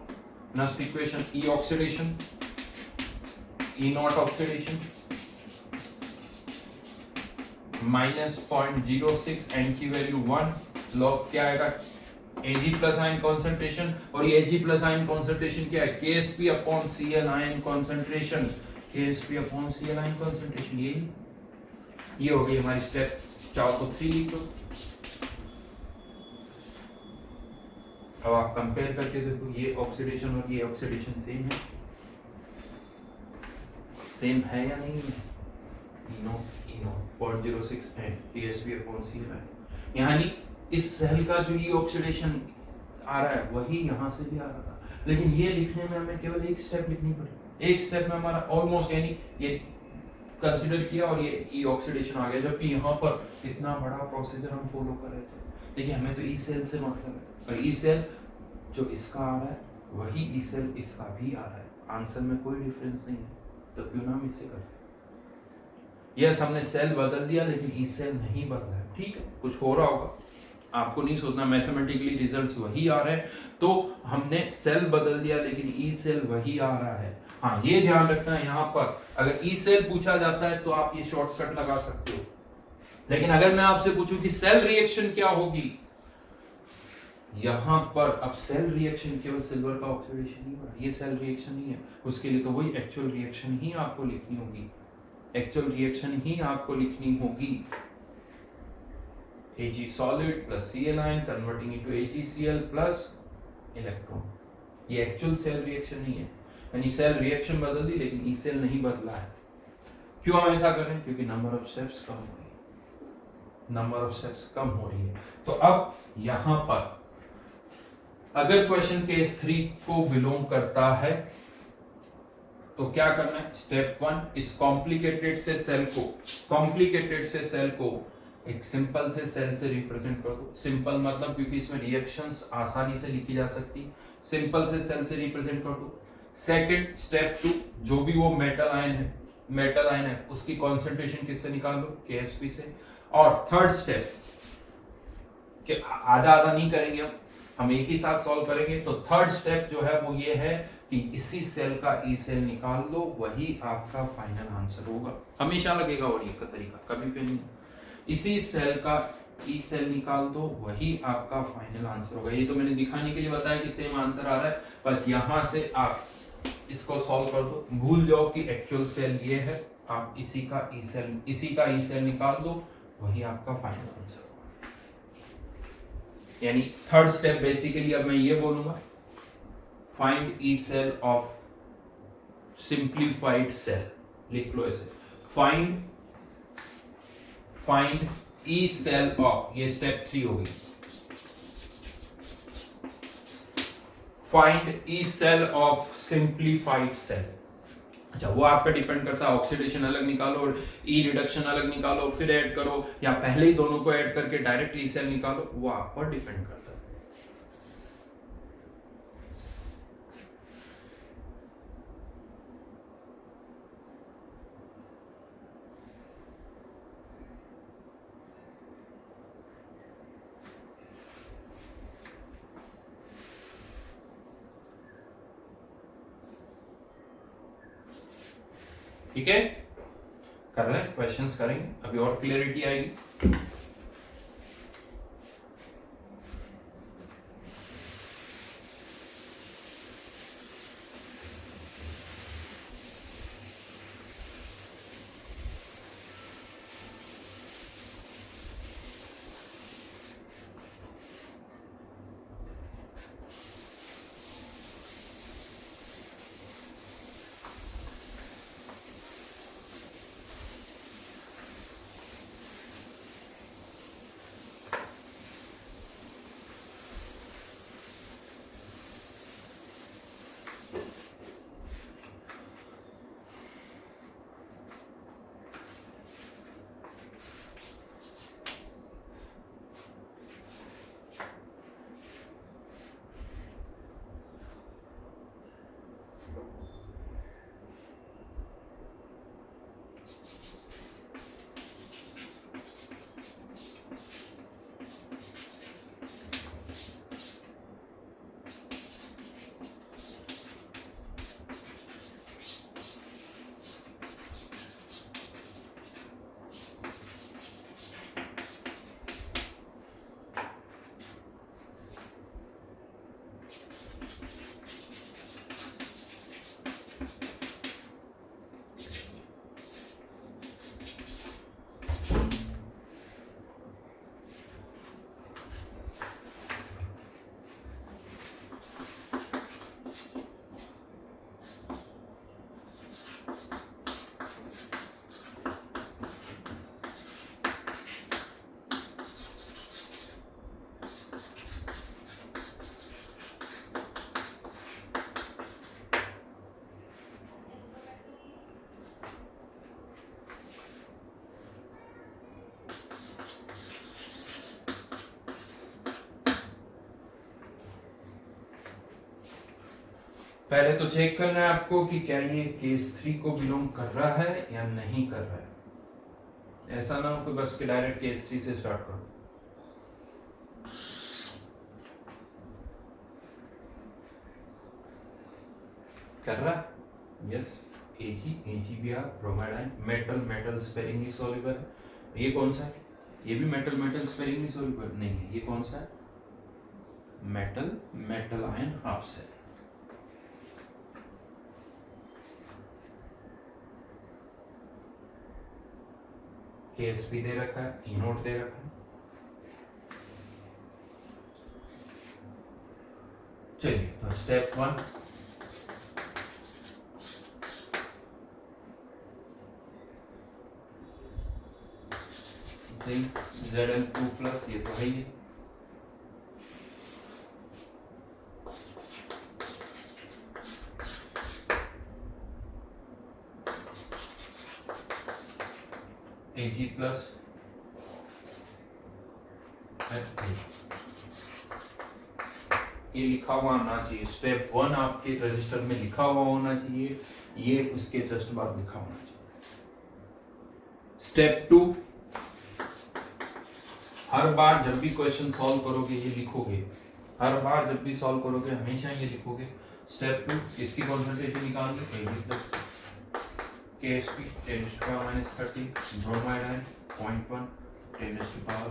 next equation E oxidation E not oxidation -0.06 n की वैल्यू 1 लॉग क्या आएगा Ag प्लस आयन कॉन्सेंट्रेशन, और ये Ag प्लस आयन कॉन्सेंट्रेशन क्या है, KSP upon Cl ion concentration, KSP upon Cl ion concentration, ये हो गई हमारी स्टेप। चाहो तो 3 लिख लो। अब आप कंपेयर करके देखो, ये ऑक्सीडेशन और ये ऑक्सीडेशन सेम है या नहीं है, no 0.06 n KSP upon Cl ion, यानी इस सेल का जो ई ऑक्सीडेशन आ रहा है वही यहां से भी आ रहा था, लेकिन ये लिखने में हमें केवल एक स्टेप लिखनी पड़ी, एक स्टेप में हमारा ऑलमोस्ट यानी ये कंसीडर किया और ये ई ऑक्सीडेशन आ गया, जबकि यहाँ पर इतना बड़ा प्रोसीजर हम फॉलो कर रहे थे। देखिए हमें तो ई सेल से मतलब है, और ई सेल जो इसका आ रहा है वही ई सेल इसका भी आ रहा है, आंसर में कोई डिफरेंस नहीं है, तो क्यों ना हम इसे करें। यस हमने सेल बदल दिया लेकिन ई सेल नहीं बदला है, ठीक है, कुछ हो रहा होगा, आपको नहीं सोचना, मैथमेटिकली रिजल्ट्स वही आ रहे हैं, तो हमने सेल बदल दिया लेकिन ई सेल वही आ रहा है। हाँ ये ध्यान रखना है, यहाँ पर अगर ई सेल पूछा जाता है तो आप ये शॉर्टकट लगा सकते हो, लेकिन अगर मैं आपसे पूछूं कि सेल रिएक्शन क्या होगी, यहां पर अब सेल रिएक्शन केवल सिल्वर का ऑक्सीडेशन नहीं हो रहा, ये सेल रिएक्शन नहीं है, उसके लिए तो वही एक्चुअल रिएक्शन ही आपको लिखनी होगी, एक्चुअल रिएक्शन ही आपको लिखनी होगी। Ag solid plus Cl ion converting into AgCl plus electron, ये एक्चुअल सेल रिएक्शन नहीं है, यानी सेल रिएक्शन बदल दी लेकिन ई सेल नहीं बदला है। क्यों हम ऐसा कर रहे हैं, क्योंकि नंबर ऑफ स्टेप्स कम हो रही है, नंबर ऑफ स्टेप्स कम हो रही है। तो अब यहां पर अगर क्वेश्चन केस 3 को बिलोंग करता है तो क्या करना है, स्टेप 1 इस कॉम्प्लिकेटेड से सेल को एक सिंपल से सेल से रिप्रेजेंट कर दो। सिंपल मतलब क्योंकि इसमें रिएक्शंस आसानी से लिखी जा सकती, सिंपल से सेल से रिप्रेजेंट कर दो। सेकंड स्टेप 2 जो भी वो मेटल आयन है उसकी कॉन्सेंट्रेशन किससे निकाल लो, KSP से। और थर्ड स्टेप कि आधा आधा नहीं करेंगे हम एक ही साथ सॉल्व करेंगे, तो थर्ड स्टेप जो है वो ये है कि इसी सेल का ई सेल निकाल लो, वही आपका फाइनल आंसर होगा, हमेशा लगेगा। और ये का तरीका कभी भी नहीं, इसी सेल का ई सेल निकाल दो, वही आपका फाइनल आंसर होगा। ये तो मैंने दिखाने के लिए बताया कि सेम आंसर आ रहा है, बस यहां से आप इसको सॉल्व कर दो, भूल जाओ कि एक्चुअल सेल ये है, आप इसी का ई सेल निकाल दो, वही आपका फाइनल आंसर होगा। यानी थर्ड स्टेप बेसिकली अब मैं ये बोलूंगा, find E cell of simplified cell, लिख लो ऐसे, फाइंड ई सेल ऑफ, ये स्टेप 3 होगी, find E cell of simplified cell. अच्छा वो आप पे डिपेंड करता है, ऑक्सीडेशन अलग निकालो और ई रिडक्शन अलग निकालो फिर ऐड करो, या पहले ही दोनों को ऐड करके डायरेक्ट ई सेल निकालो, वो आप पर डिपेंड करता है। ठीक है, कर रहे हैं, क्वेश्चंस करेंगे, अभी और क्लियरिटी आएगी। पहले तो चेक करना है आपको कि क्या ये केस 3 को बिलोंग कर रहा है या नहीं कर रहा है। ऐसा ना हो कि बस के डायरेक्ट केस 3 से स्टार्ट करो। कर रहा है, yes. AgBr bromide metal metal sparingly soluble है। ये कौन सा है? ये भी मेटल मेटल स्पेरिंगली सॉल्युबल नहीं है। ये कौन सा है? Metal metal ion half cell. KSP दे रखा है, E नोट दे रखा है। चलिए तो स्टेप 1 Zn2 प्लस, ये तो है ही। Ag प्लस ये लिखा हुआ आना चाहिए। स्टेप 1 आपके रजिस्टर में लिखा हुआ होना चाहिए, ये उसके जस्ट बाद लिखा होना चाहिए। स्टेप 2 हर बार जब भी क्वेश्चन सॉल्व करोगे ये लिखोगे, हर बार जब भी सॉल्व करोगे हमेशा ये लिखोगे। स्टेप 2 इसकी कॉन्सेंट्रेशन निकालोगे। Ag plus KSP 10⁻30 bromide ion 0.1 10⁻⁻4।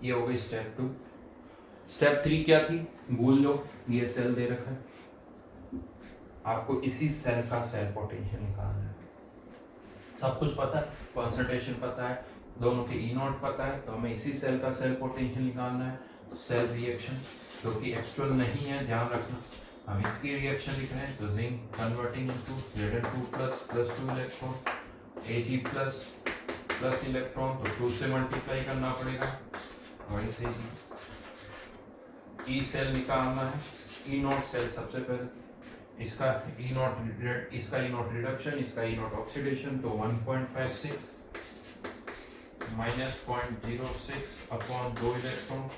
ये हो गई स्टेप 2। स्टेप 3 क्या थी? भूल लो, ये सेल दे रखा है, आपको इसी सेल का सेल पोटेंशियल निकालना है। सब कुछ पता है, कॉन्सेंट्रेशन पता है, दोनों के E नॉट पता है, तो हमें इसी सेल का सेल पोटेंशियल निकालना है। तो सेल रिएक्शन जो कि एक्चुअल नहीं है, ध्यान रखना, हम इसकी रिएक्शन लिख रहे हैं। तो zinc converting into Zn2 plus 2 electron, Ag plus electron, तो 2 से मल्टीप्लाई करना पड़ेगा। वैसे ही E सेल निकालना है। E नॉट सेल सबसे पहले, इसका E नॉट रिडक्शन, इसका E नॉट ऑक्सीडेशन, तो 1.56 minus 0.06 upon 2 electron.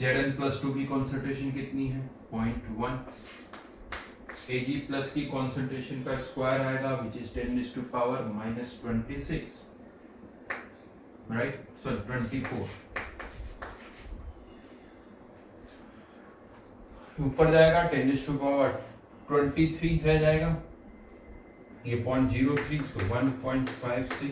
Zn plus 2 की कॉन्सेंट्रेशन कितनी है? 0.1। Ag प्लस की कॉन्सेंट्रेशन का स्क्वायर आएगा विच इज 10⁻⁻26, राइट? सो 24 ऊपर जाएगा 10⁻⁻² 0.23 रह जाएगा, ये 0.03 तो 1.56,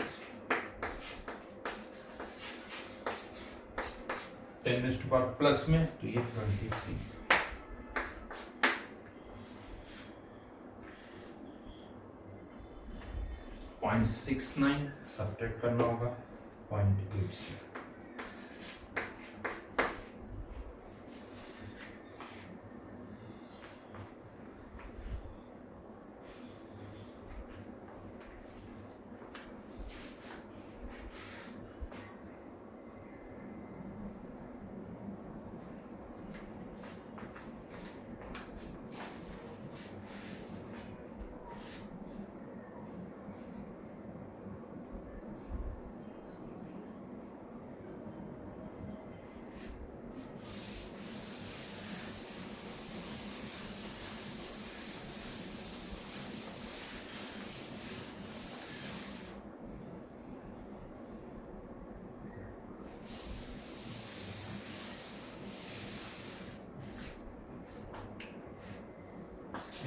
10⁻⁴ प्लस में तो ये 23, 0.69 सब्ट्रैक्ट करना होगा 0.86।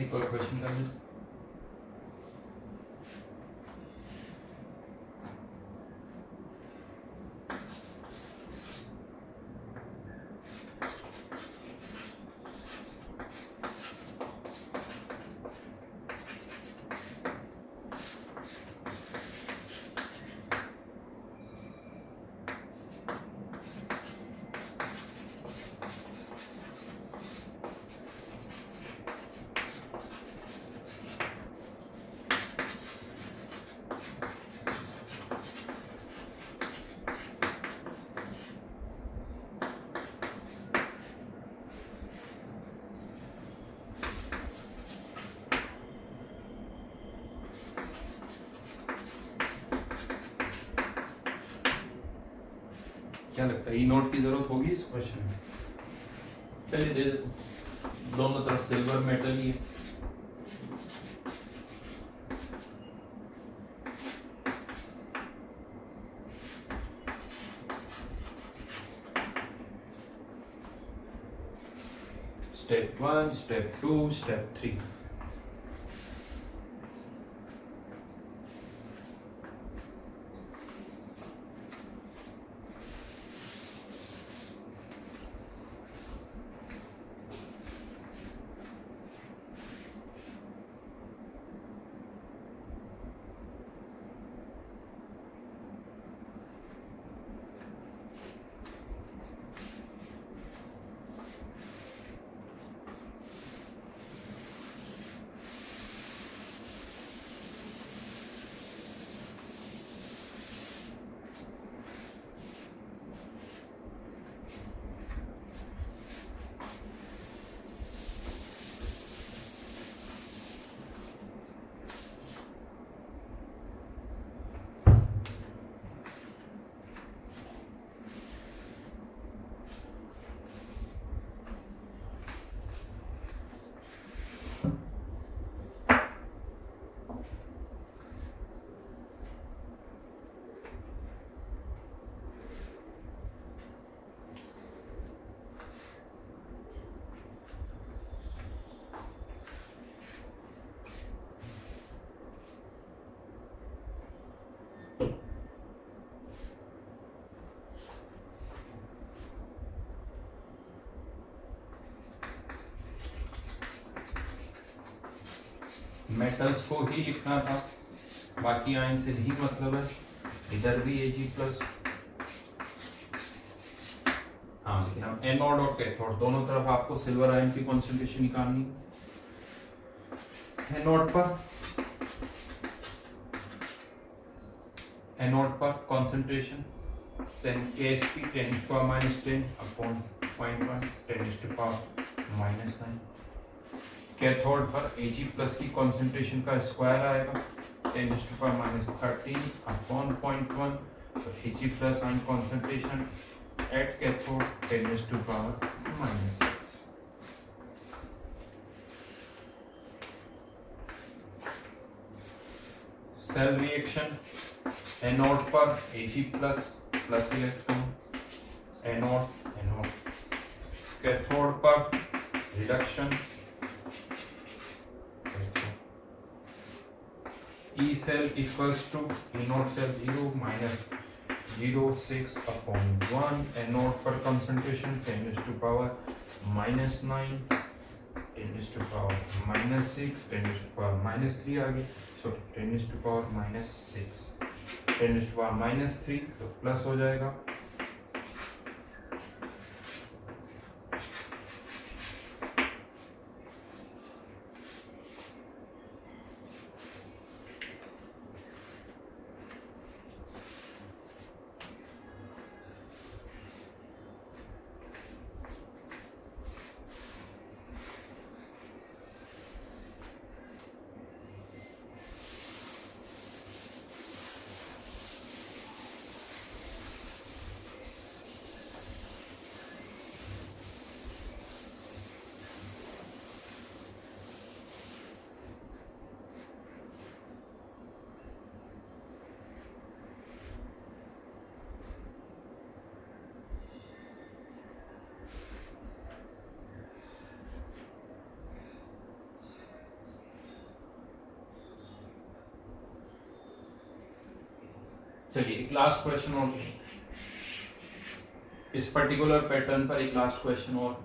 एक और क्वेश्चन कर लें। क्या लगता है ई नोट की जरूरत होगी इस क्वेश्चन में? चलिए दे देते, दोनों तरफ सिल्वर मेटल ही है। Step 1, step 2, step 3। मेटल्स को ही लिखना था, बाकी आयन से नहीं मतलब है। इधर भी Ag+, हाँ लेकिन अब एनोड और कैथोड दोनों तरफ आपको सिल्वर आयन की कॉन्सेंट्रेशन निकालनी है। एनोड पर कॉन्सेंट्रेशन 10 Ksp 10⁻⁻10 अपॉन 0.1 10⁻⁻9। कैथोड पर Ag+ की कॉन्सेंट्रेशन का स्क्वायर आएगा 10⁻⁻13 अपॉन 0.1, तो Ag+ ion concentration at cathode 10⁻⁻6। Cell reaction anode पर Ag+ plus electron, anode cathode पर reduction E cell equals to E naught cell 0 minus 0.6/1, N naught पर concentration 10 is to power minus 9, 10 is to power minus 6, 10 is to power minus 3 आ गया, so 10 is to power minus 6, 10 is to power minus 3 तो plus हो जाएगा। चलिए एक last question और, इस particular pattern पर एक लास्ट क्वेश्चन और।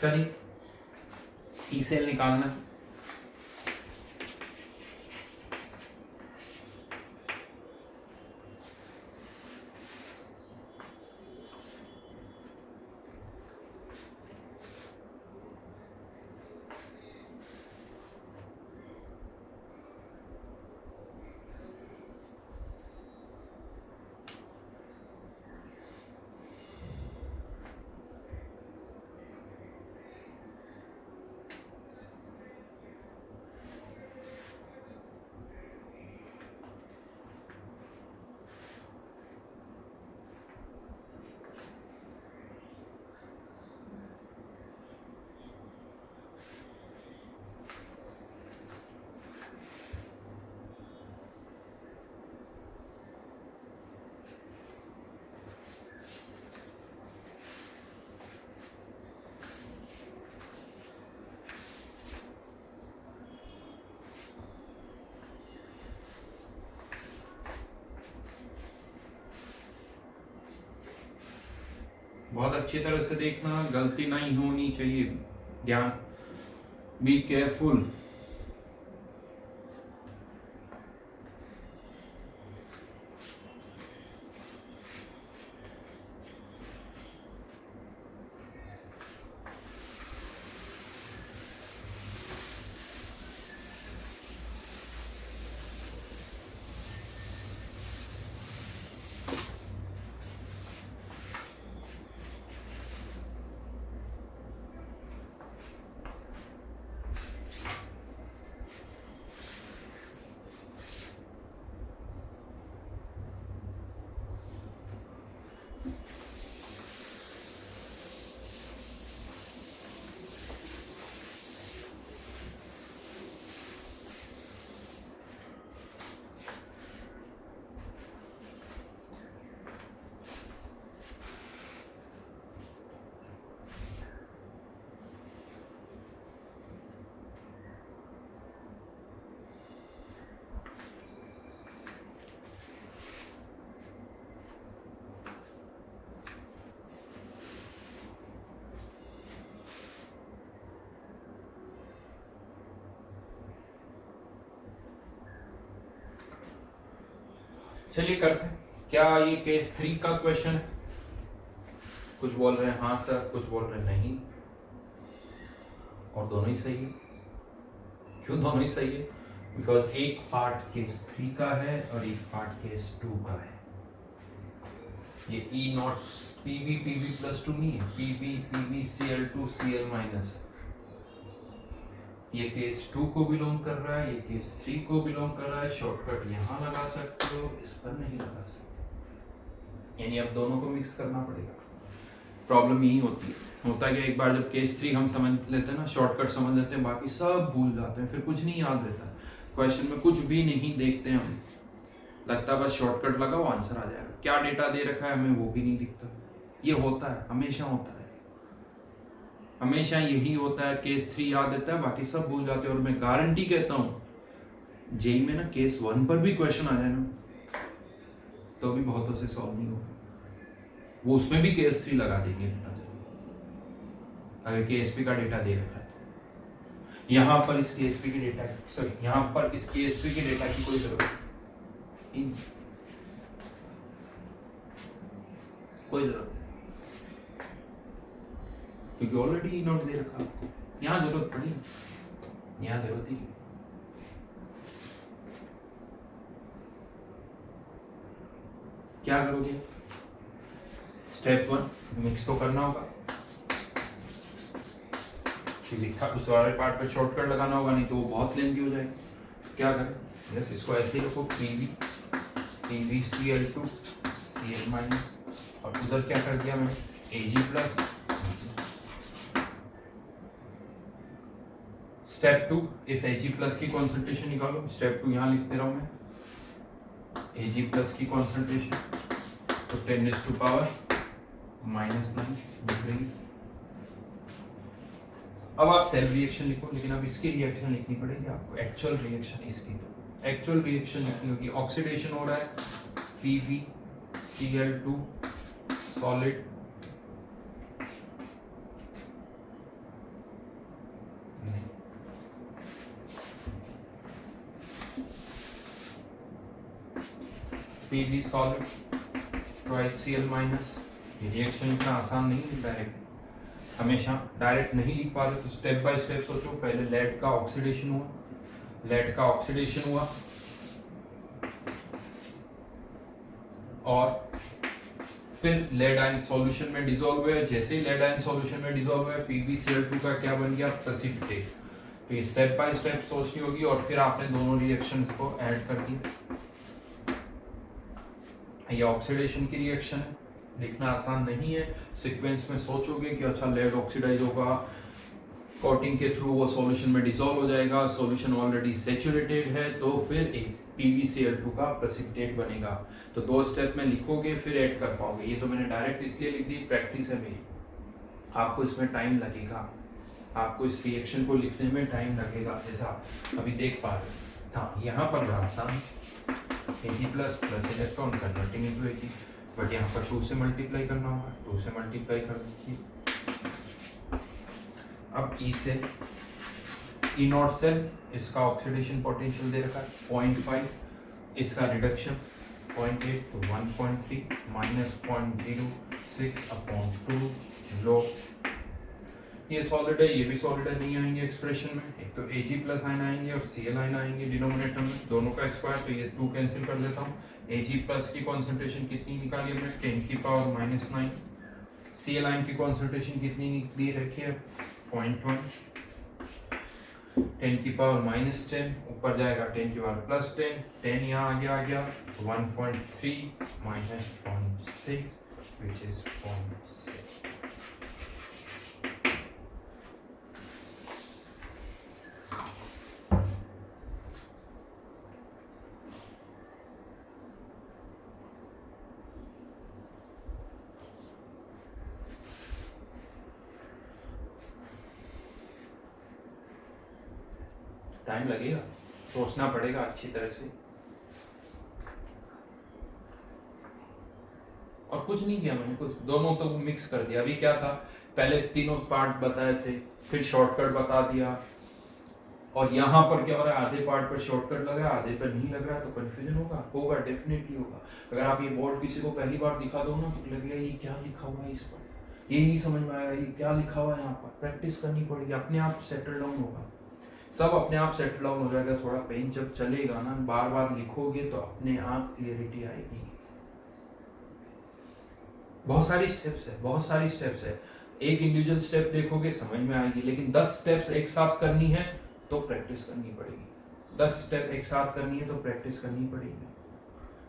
करिए, ई सेल निकालना। बहुत अच्छी तरह से देखना, गलती नहीं होनी चाहिए, ध्यान, बी केयरफुल। चलिए करते हैं। क्या ये केस 3 का क्वेश्चन है? कुछ बोल रहे हैं हाँ सर, कुछ बोल रहे हैं नहीं, और दोनों ही सही है। क्यों दोनों ही सही है? बिकॉज एक पार्ट केस 3 का है और एक पार्ट केस 2 का है। ये ई नॉट पीवी प्लस 2 नहीं है, पीवी Cl2 Cl माइनस है। ये केस 2 को बिलोंग कर रहा है, ये केस 3 को बिलोंग कर रहा है। शॉर्टकट यहाँ लगा सकते हो, इस पर नहीं लगा सकते, यानी अब दोनों को मिक्स करना पड़ेगा। प्रॉब्लम यही होती है। होता क्या, एक बार जब केस 3 हम समझ लेते हैं ना, शॉर्टकट समझ लेते हैं, बाकी सब भूल जाते हैं, फिर कुछ नहीं याद रहता। क्वेश्चन में कुछ भी नहीं देखते हम, लगता है बस शॉर्टकट लगाओ आंसर आ जाएगा। क्या डेटा दे रखा है हमें वो भी नहीं दिखता। ये होता है, हमेशा होता है, हमेशा यही होता है। केस 3 याद रहता है, बाकी सब भूल जाते हैं। और मैं गारंटी कहता हूँ जेई में ना केस 1 पर भी क्वेश्चन आ जाए ना, तो भी बहुतों से सॉल्व नहीं होगा। वो उसमें भी केस 3 लगा देंगे, पता चले, अगर केएसपी का डेटा दे रखा है तो। यहाँ पर इस केएसपी की डेटा, सॉरी यहाँ पर इस केएसपी की डेटा की कोई जरूरत नहीं, कोई जरूरत नहीं, क्योंकि ऑलरेडी नोट दे रखा आपको। यहाँ जरूरत पड़ी, यहाँ जरूरत ही नहीं। क्या करोगे? स्टेप 1 मिक्स तो करना होगा, लिखा उस वाले पार्ट पे शॉर्टकट लगाना होगा, नहीं तो वो बहुत लेंथी हो जाएगी। क्या करें, बस इसको ऐसे ही रखो, पीवी Cl2 Cl माइनस, और उधर क्या कर दिया मैंने, Ag प्लस। स्टेप 2 इस Ag प्लस की कॉन्सेंट्रेशन निकालो। स्टेप 2 यहाँ लिखते रहा हूँ मैं, Ag प्लस की कॉन्सेंट्रेशन तो 10⁻⁻⁹ लिख रही। अब आप सेल रिएक्शन लिखो, लेकिन अब इसकी रिएक्शन लिखनी पड़ेगी आपको, एक्चुअल रिएक्शन इसकी। तो एक्चुअल रिएक्शन लिखनी होगी। ऑक्सीडेशन हो रहा है PbCl2 solid Pb solid twice Cl minus. ये रिएक्शन इतना आसान नहीं है डायरेक्ट, हमेशा डायरेक्ट नहीं लिख पा रहे, तो स्टेप बाय स्टेप सोचो। पहले लेड का ऑक्सीडेशन हुआ, लेड का ऑक्सीडेशन हुआ, और फिर लेड आयन सॉल्यूशन में डिसॉल्व हुआ। जैसे ही लेड आयन सॉल्यूशन में डिसॉल्व हुआ, PbCl2 का क्या बन गया, प्रेसिपिटेट। तो ये स्टेप बाय स्टेप सोचनी होगी, और फिर आपने दोनों रिएक्शंस को ऐड कर दिया। ये ऑक्सीडेशन की रिएक्शन है, लिखना आसान नहीं है। सीक्वेंस में सोचोगे कि अच्छा लेड ऑक्सीडाइज होगा, कोटिंग के थ्रू वो सॉल्यूशन में डिसॉल्व हो जाएगा, सॉल्यूशन ऑलरेडी सैचुरेटेड है, तो फिर एक PbCl2 का प्रेसिपिटेट बनेगा। तो 2 स्टेप में लिखोगे, फिर ऐड कर पाओगे। ये तो मैंने डायरेक्ट इसलिए लिख दी, प्रैक्टिस है मेरी। आपको इसमें टाइम लगेगा, आपको इस रिएक्शन को लिखने में टाइम लगेगा, जैसा अभी देख पा रहे। हाँ, यहाँ पर बड़ा आसान, Ag plus plus electron converting into Ag। But यहाँ पर 2 से मल्टीप्लाई करना होगा, 2 से मल्टीप्लाई कर दीजिए। अब ई से ई नॉट सेल, इसका ऑक्सीडेशन पोटेंशियल दे रखा है 0.5, इसका रिडक्शन 0.8 तो 1.3 माइनस 0.06/2 लो। ये सॉलिड है, ये भी सॉलिड है, नहीं आएंगे एक्सप्रेशन में। एक तो Ag प्लस आयन आएंगे और Cl आयन आएंगे डिनोमिनेटर में, दोनों का स्क्वायर, तो ये 2 कैंसिल कर देता हूँ। Ag प्लस की कॉन्सेंट्रेशन कितनी निकाली हमने 10⁻⁻⁹। Cl आयन की कॉन्सेंट्रेशन कितनी निकली रखी है 0.1, 10⁻⁻10 ऊपर जाएगा 10⁻+10, 10 यहाँ आ गया 1.3 माइनस 0.6 विच इज 0.6। टाइम लगेगा, सोचना पड़ेगा अच्छी तरह से। और कुछ नहीं किया मैंने, कुछ दोनों तो मिक्स कर दिया। अभी क्या था, पहले तीनों पार्ट बताए थे, फिर शॉर्टकट बता दिया, और यहाँ पर क्या हो रहा है, आधे पार्ट पर शॉर्टकट लग रहा है, आधे पर नहीं लग रहा है, तो कंफ्यूजन होगा, डेफिनेटली होगा। अगर आप ये बोर्ड किसी को पहली बार दिखा दो ना, तो लगेगा ये क्या लिखा हुआ है इस पर, ये नहीं समझ में आएगा ये क्या लिखा हुआ है यहाँ पर। प्रैक्टिस करनी पड़ेगी, अपने आप सेटल डाउन होगा, सब अपने आप सेटल डाउन हो जाएगा। थोड़ा पेन जब चलेगा ना, बार बार लिखोगे तो अपने आप क्लियरिटी आएगी। बहुत सारी स्टेप्स है, एक इंडिविजुअल स्टेप देखोगे समझ में आएगी, लेकिन 10 स्टेप्स एक साथ करनी है तो प्रैक्टिस करनी पड़ेगी। 10 स्टेप एक साथ करनी है तो प्रैक्टिस करनी पड़ेगी।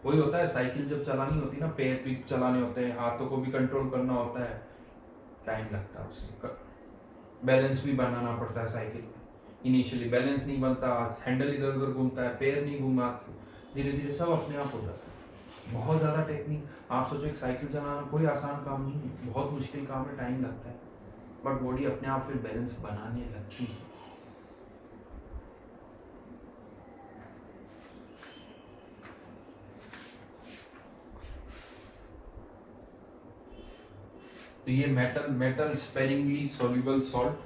वही होता है, साइकिल जब चलानी होती है ना, पैर भी चलाने होते हैं, हाथों को भी कंट्रोल करना होता है, टाइम लगता है उसमें, बैलेंस भी बनाना पड़ता है साइकिल में। इनिशियली बैलेंस नहीं बनता, हैंडल इधर उधर घूमता है, पैर नहीं घूमाते, धीरे धीरे सब अपने आप हो जाता है। बहुत ज़्यादा टेक्निक, आप सोचो एक साइकिल चलाना कोई आसान काम नहीं है, बहुत मुश्किल काम है, टाइम लगता है, बट बॉडी अपने आप फिर बैलेंस बनाने लगती है। तो ये मेटल स्पेरिंगली सॉल्युबल सॉल्ट।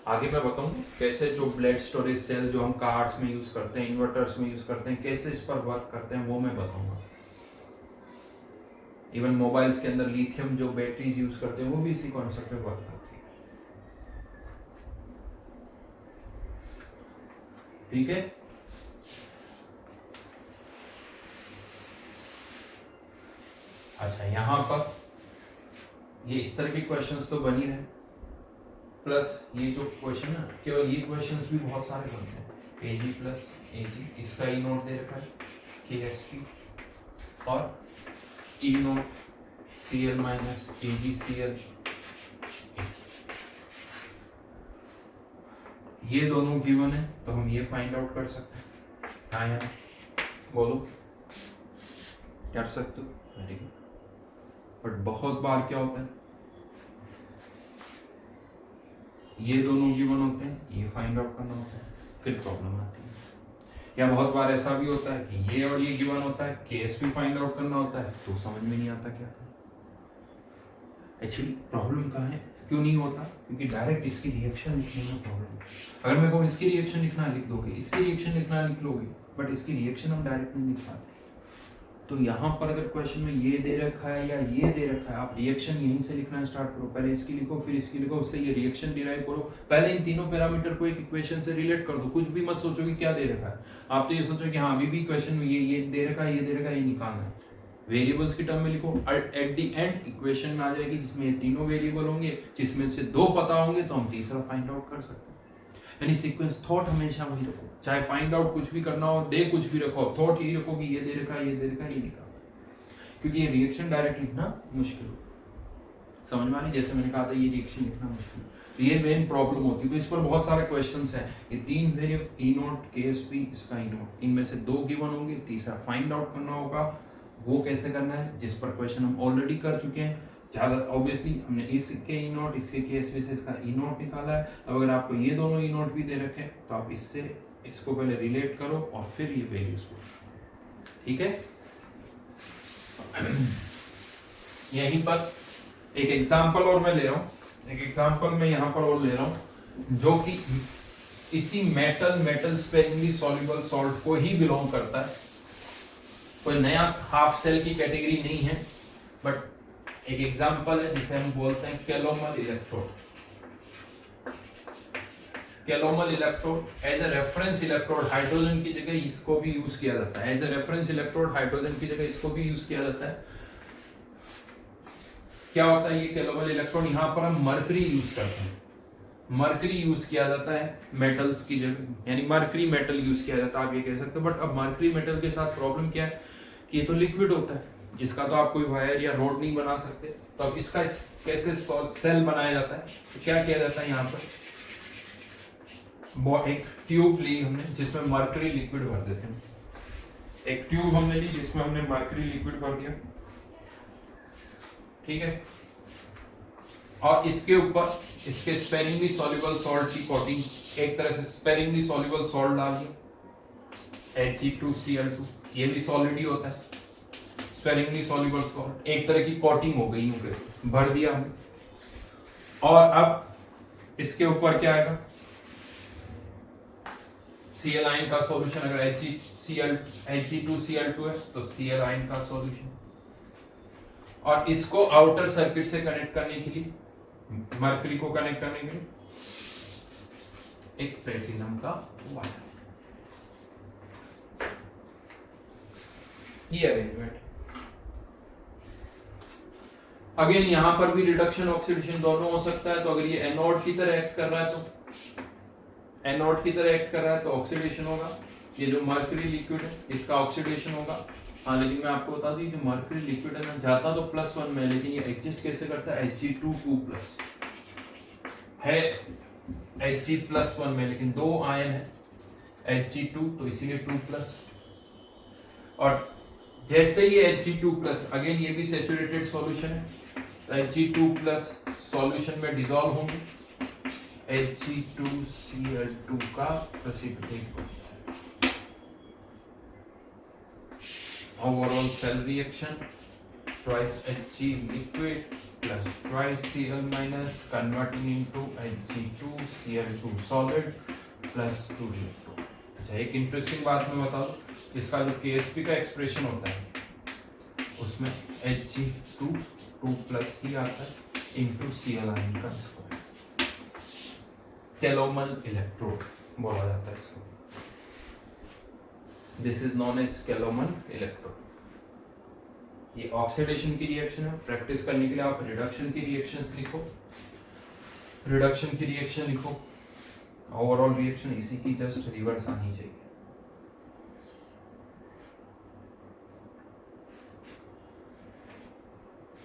आगे मैं बताऊंगा कैसे जो ब्लड स्टोरेज सेल जो हम कार्स में यूज करते हैं, इन्वर्टर्स में यूज करते हैं, कैसे इस पर वर्क करते हैं वो मैं बताऊंगा। इवन मोबाइल्स के अंदर लिथियम जो बैटरीज यूज करते हैं वो भी इसी कॉन्सेप्ट पे वर्क करती है। ठीक है, अच्छा यहां पर ये इस तरह के क्वेश्चंस तो बनी रहे, प्लस ये जो क्वेश्चन है, केवल ये क्वेश्चंस भी बहुत सारे बनते हैं। Ag प्लस Ag, इसका ई नोट दे रखा है KSP, और ई नोट Cl माइनस AgCl, ये दोनों गिवन है, तो हम ये फाइंड आउट कर सकते हैं। हाँ यार बोलो, कर सकते हो, वेरी गुड। बट बहुत बार क्या होता है, ये दोनों गिवन होते हैं, ये फाइंड आउट करना होता है, फिर प्रॉब्लम आती है। या बहुत बार ऐसा भी होता है कि ये और ये गिवन होता है, KSP फाइंड आउट करना होता है, तो समझ में नहीं आता क्या था। एक्चुअली प्रॉब्लम कहाँ है, क्यों नहीं होता, क्योंकि डायरेक्ट इसकी रिएक्शन लिखने में प्रॉब्लम। अगर मेरे को इसकी रिएक्शन लिखना लिख दोगे, इसकी रिएक्शन लिखना लिख लोगे, बट इसकी रिएक्शन हम डायरेक्ट नहीं लिख पाते। तो यहाँ पर अगर क्वेश्चन में ये दे रखा है या ये दे रखा है, आप रिएक्शन यहीं से लिखना स्टार्ट करो, पहले इसकी लिखो फिर इसकी लिखो, उससे ये रिएक्शन डिराइव करो, पहले इन तीनों पैरामीटर को एक इक्वेशन से रिलेट कर दो। कुछ भी मत सोचो कि क्या दे रखा है, आप तो ये सोचो कि हाँ अभी भी क्वेश्चन में ये दे रखा है, ये दे रखा है, ये निकालना है। वेरिएबल्स की टर्म में लिखो, एट द एंड इक्वेशन में आ जाएगी जिसमें ये तीनों वेरिएबल होंगे, जिसमें से 2 पता होंगे तो हम तीसरा फाइंड आउट कर सकते हैं। यानी सीक्वेंस थॉट हमेशा वही रखो, चाहे फाइंड आउट कुछ भी करना हो, दे कुछ भी रखो, थॉट यही रखो कि ये दे रखा है, ये दे रखा है, ये निकाल, क्योंकि ये रिएक्शन डायरेक्ट लिखना मुश्किल हो, समझ में आ रही, जैसे मैंने कहा था ये रिएक्शन लिखना मुश्किल, तो ये मेन प्रॉब्लम होती है। तो इस पर बहुत सारे क्वेश्चंस हैं। ये 3 वेरिएबल ई नोट KSP, इसका ई नोट, इनमें से 2 गिवन होंगे, तीसरा फाइंड आउट करना होगा। वो कैसे करना है, जिस पर क्वेश्चन हम ऑलरेडी कर चुके हैं, ज़्यादा ऑब्वियसली हमने इसके ई नोट, इसके KSP से इसका ई नोट निकाला है। अब अगर आपको ये दोनों ई नोट भी दे रखे हैं तो आप इससे इसको पहले रिलेट करो और फिर ये वैल्यूज को, ठीक है। यहीं पर एक एग्जांपल और मैं ले रहा हूँ, एक एग्जांपल मैं यहाँ पर और ले रहा हूँ जो कि इसी मेटल स्पेरिंगली सॉल्युबल सॉल्ट को ही बिलोंग करता है। कोई नया हाफ सेल की कैटेगरी नहीं है, बट एक एग्जांपल है जिसे हम बोलते हैं calomel electrode. Calomel electrode as a reference electrode, hydrogen की जगह इसको भी यूज किया जाता है। As a reference electrode hydrogen की जगह इसको भी यूज किया जाता है। क्या होता है ये कैलोमल इलेक्ट्रोड? यहाँ पर हम मरकरी यूज करते हैं, मरकरी यूज किया जाता है मेटल की जगह, यानी मरकरी मेटल यूज किया जाता है, आप ये कह सकते हो। बट अब मरकरी मेटल के साथ प्रॉब्लम क्या है कि ये तो लिक्विड होता है, इसका तो आप कोई वायर या रोड नहीं बना सकते। तो अब इसका कैसे सेल बनाया जाता है? तो क्या किया जाता है, यहाँ पर एक ट्यूब ली हमने जिसमें मरकरी लिक्विड भर देते हैं। एक ट्यूब हमने ली जिसमें हमने मरकरी लिक्विड भर दिया, ठीक है। और इसके ऊपर इसके स्पेरिंगली सॉल्युबल सॉल्ट की कोटिंग, एक तरह से स्पेरिंगली सॉल्युबल सॉल्ट डाल दिया, Hg2Cl2, ये भी सॉलिड ही होता है, स्पेरिंगली सॉल्युबल सॉल्ट, एक तरह की कोटिंग हो गई, यूं भर दिया हमने। और अब इसके ऊपर क्या आएगा? Cl आयन का सॉल्यूशन। अगर Hg2Cl2 है तो Cl आयन का सॉल्यूशन। और इसको आउटर सर्किट से कनेक्ट करने के लिए, मरकरी को कनेक्ट करने के लिए एक प्लेटिनम का वायर, ये अरेंजमेंट। अगेन यहां पर भी रिडक्शन ऑक्सीडेशन दोनों हो सकता है। तो अगर ये एनोड की तरह एक्ट कर रहा है तो एनोड की तरह एक्ट कर रहा है तो ऑक्सीडेशन होगा। ये जो मरकरी लिक्विड है इसका ऑक्सीडेशन होगा। हाँ, लेकिन मैं आपको बता दूं जो मरकरी लिक्विड है ना, जाता तो +1 में, लेकिन ये एग्जिस्ट कैसे करता है? Hg2 है, Hg+1 में, लेकिन 2 आयन है Hg2, तो इसीलिए 2+। और जैसे ये Hg2+, अगेन ये भी सैचुरेटेड सॉल्यूशन है, तो Hg2+ सॉल्यूशन में डिसॉल्व होंगे, Hg2Cl2 का precipitate. Overall cell reaction twice Hg liquid plus twice Cl minus converting into Hg2Cl2 solid plus 2 electron। अच्छा, एक इंटरेस्टिंग बात मैं बता दूं, इसका जो KSP का एक्सप्रेशन होता है उसमें Hg2 ही आता है इंटू Cl आयन का स्क्वायर। कैलोमल इलेक्ट्रोड बोला जाता है इसको। This is known as calomel electrode. ये ऑक्सीडेशन की रिएक्शन है। प्रैक्टिस करने के लिए आप रिडक्शन की रिएक्शंस लिखो, रिडक्शन की रिएक्शन लिखो, ओवरऑल रिएक्शन इसी की जस्ट रिवर्स आनी चाहिए।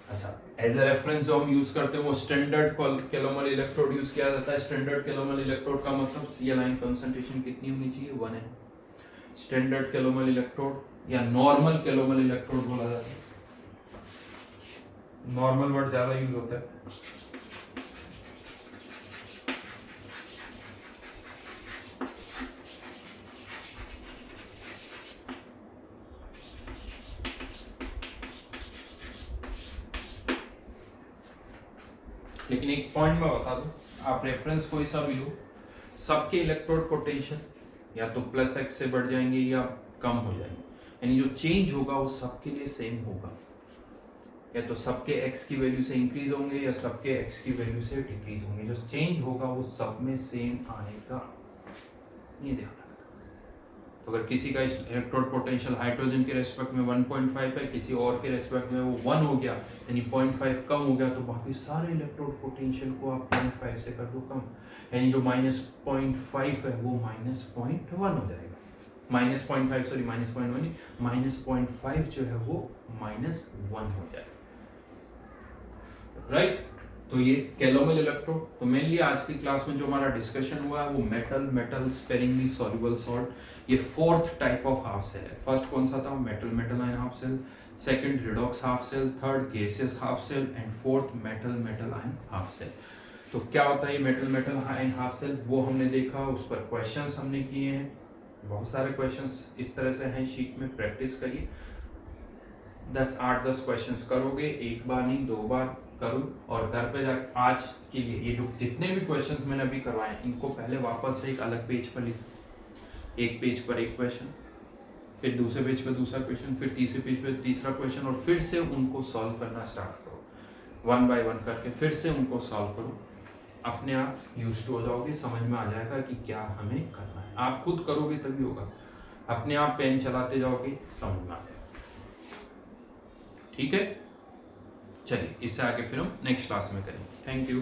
अच्छा, एज ए रेफरेंस जो हम यूज करते हैं वो स्टैंडर्ड कैलोमल इलेक्ट्रोड यूज किया जाता है। स्टैंडर्ड कैलोमल इलेक्ट्रोड का मतलब Cl आयन कंसंट्रेशन कितनी होनी चाहिए? 1 है। स्टैंडर्ड कैलोमल इलेक्ट्रोड या नॉर्मल कैलोमल इलेक्ट्रोड बोला जाता है, नॉर्मल वर्ड ज्यादा यूज होता है। लेकिन एक पॉइंट मैं बता दूं, आप रेफरेंस कोई सा भी लो, सबके इलेक्ट्रोड पोटेंशियल या तो +x से बढ़ जाएंगे या कम हो जाएंगे, यानी जो चेंज होगा वो सबके लिए सेम होगा। या तो सबके x की वैल्यू से इंक्रीज होंगे या सबके x की वैल्यू से डिक्रीज होंगे, जो चेंज होगा वो सब में सेम आएगा, ये ध्यान रखना। तो अगर किसी का इलेक्ट्रोड पोटेंशियल हाइड्रोजन के रेस्पेक्ट में 1.5 है, किसी और के रेस्पेक्ट में वो 1 हो गया, यानी 0.5 कम हो गया, तो बाकी सारे इलेक्ट्रोड पोटेंशियल को आप 0.5 से कर दो कम, यानी जो -0.5 है वो -0.1 हो जाएगा। -0.5 सॉरी -0.1 नहीं, -0.5 जो है वो -1 हो जाएगा, राइट। तो ये कैलोमल इलेक्ट्रोड। तो मेनली आज की क्लास में जो हमारा डिस्कशन हुआ है वो मेटल स्पेरिंगली सॉल्युबल सॉल्ट, ये 4th type of half cell है। फर्स्ट कौन सा था? Metal ion half cell, second redox half cell, third gaseous half cell and fourth metal ion half cell. तो क्या होता है ये मेटल आयन हाफ सेल, वो हमने देखा, उस पर क्वेश्चंस हमने किए हैं, बहुत सारे क्वेश्चंस इस तरह से हैं शीट में, प्रैक्टिस करिए। 8-10 क्वेश्चंस करोगे, एक बार नहीं 2 बार करो, और घर पे जाकर आज के लिए ये जो जितने भी क्वेश्चंस मैंने अभी करवाए इनको पहले वापस से एक अलग पेज पर लिखो, एक पेज पर एक क्वेश्चन, फिर दूसरे पेज पर दूसरा क्वेश्चन, फिर तीसरे पेज पर तीसरा क्वेश्चन, और फिर से उनको सॉल्व करना स्टार्ट करो, 1 बाय 1 करके फिर से उनको सॉल्व करो। अपने आप यूज्ड हो जाओगे, समझ में आ जाएगा कि क्या हमें करना है। आप खुद करोगे तभी होगा, अपने आप पेन चलाते जाओगे समझ में आ जाएगा। ठीक है, चलिए इससे आगे फिर हम नेक्स्ट क्लास में करेंगे। Thank you.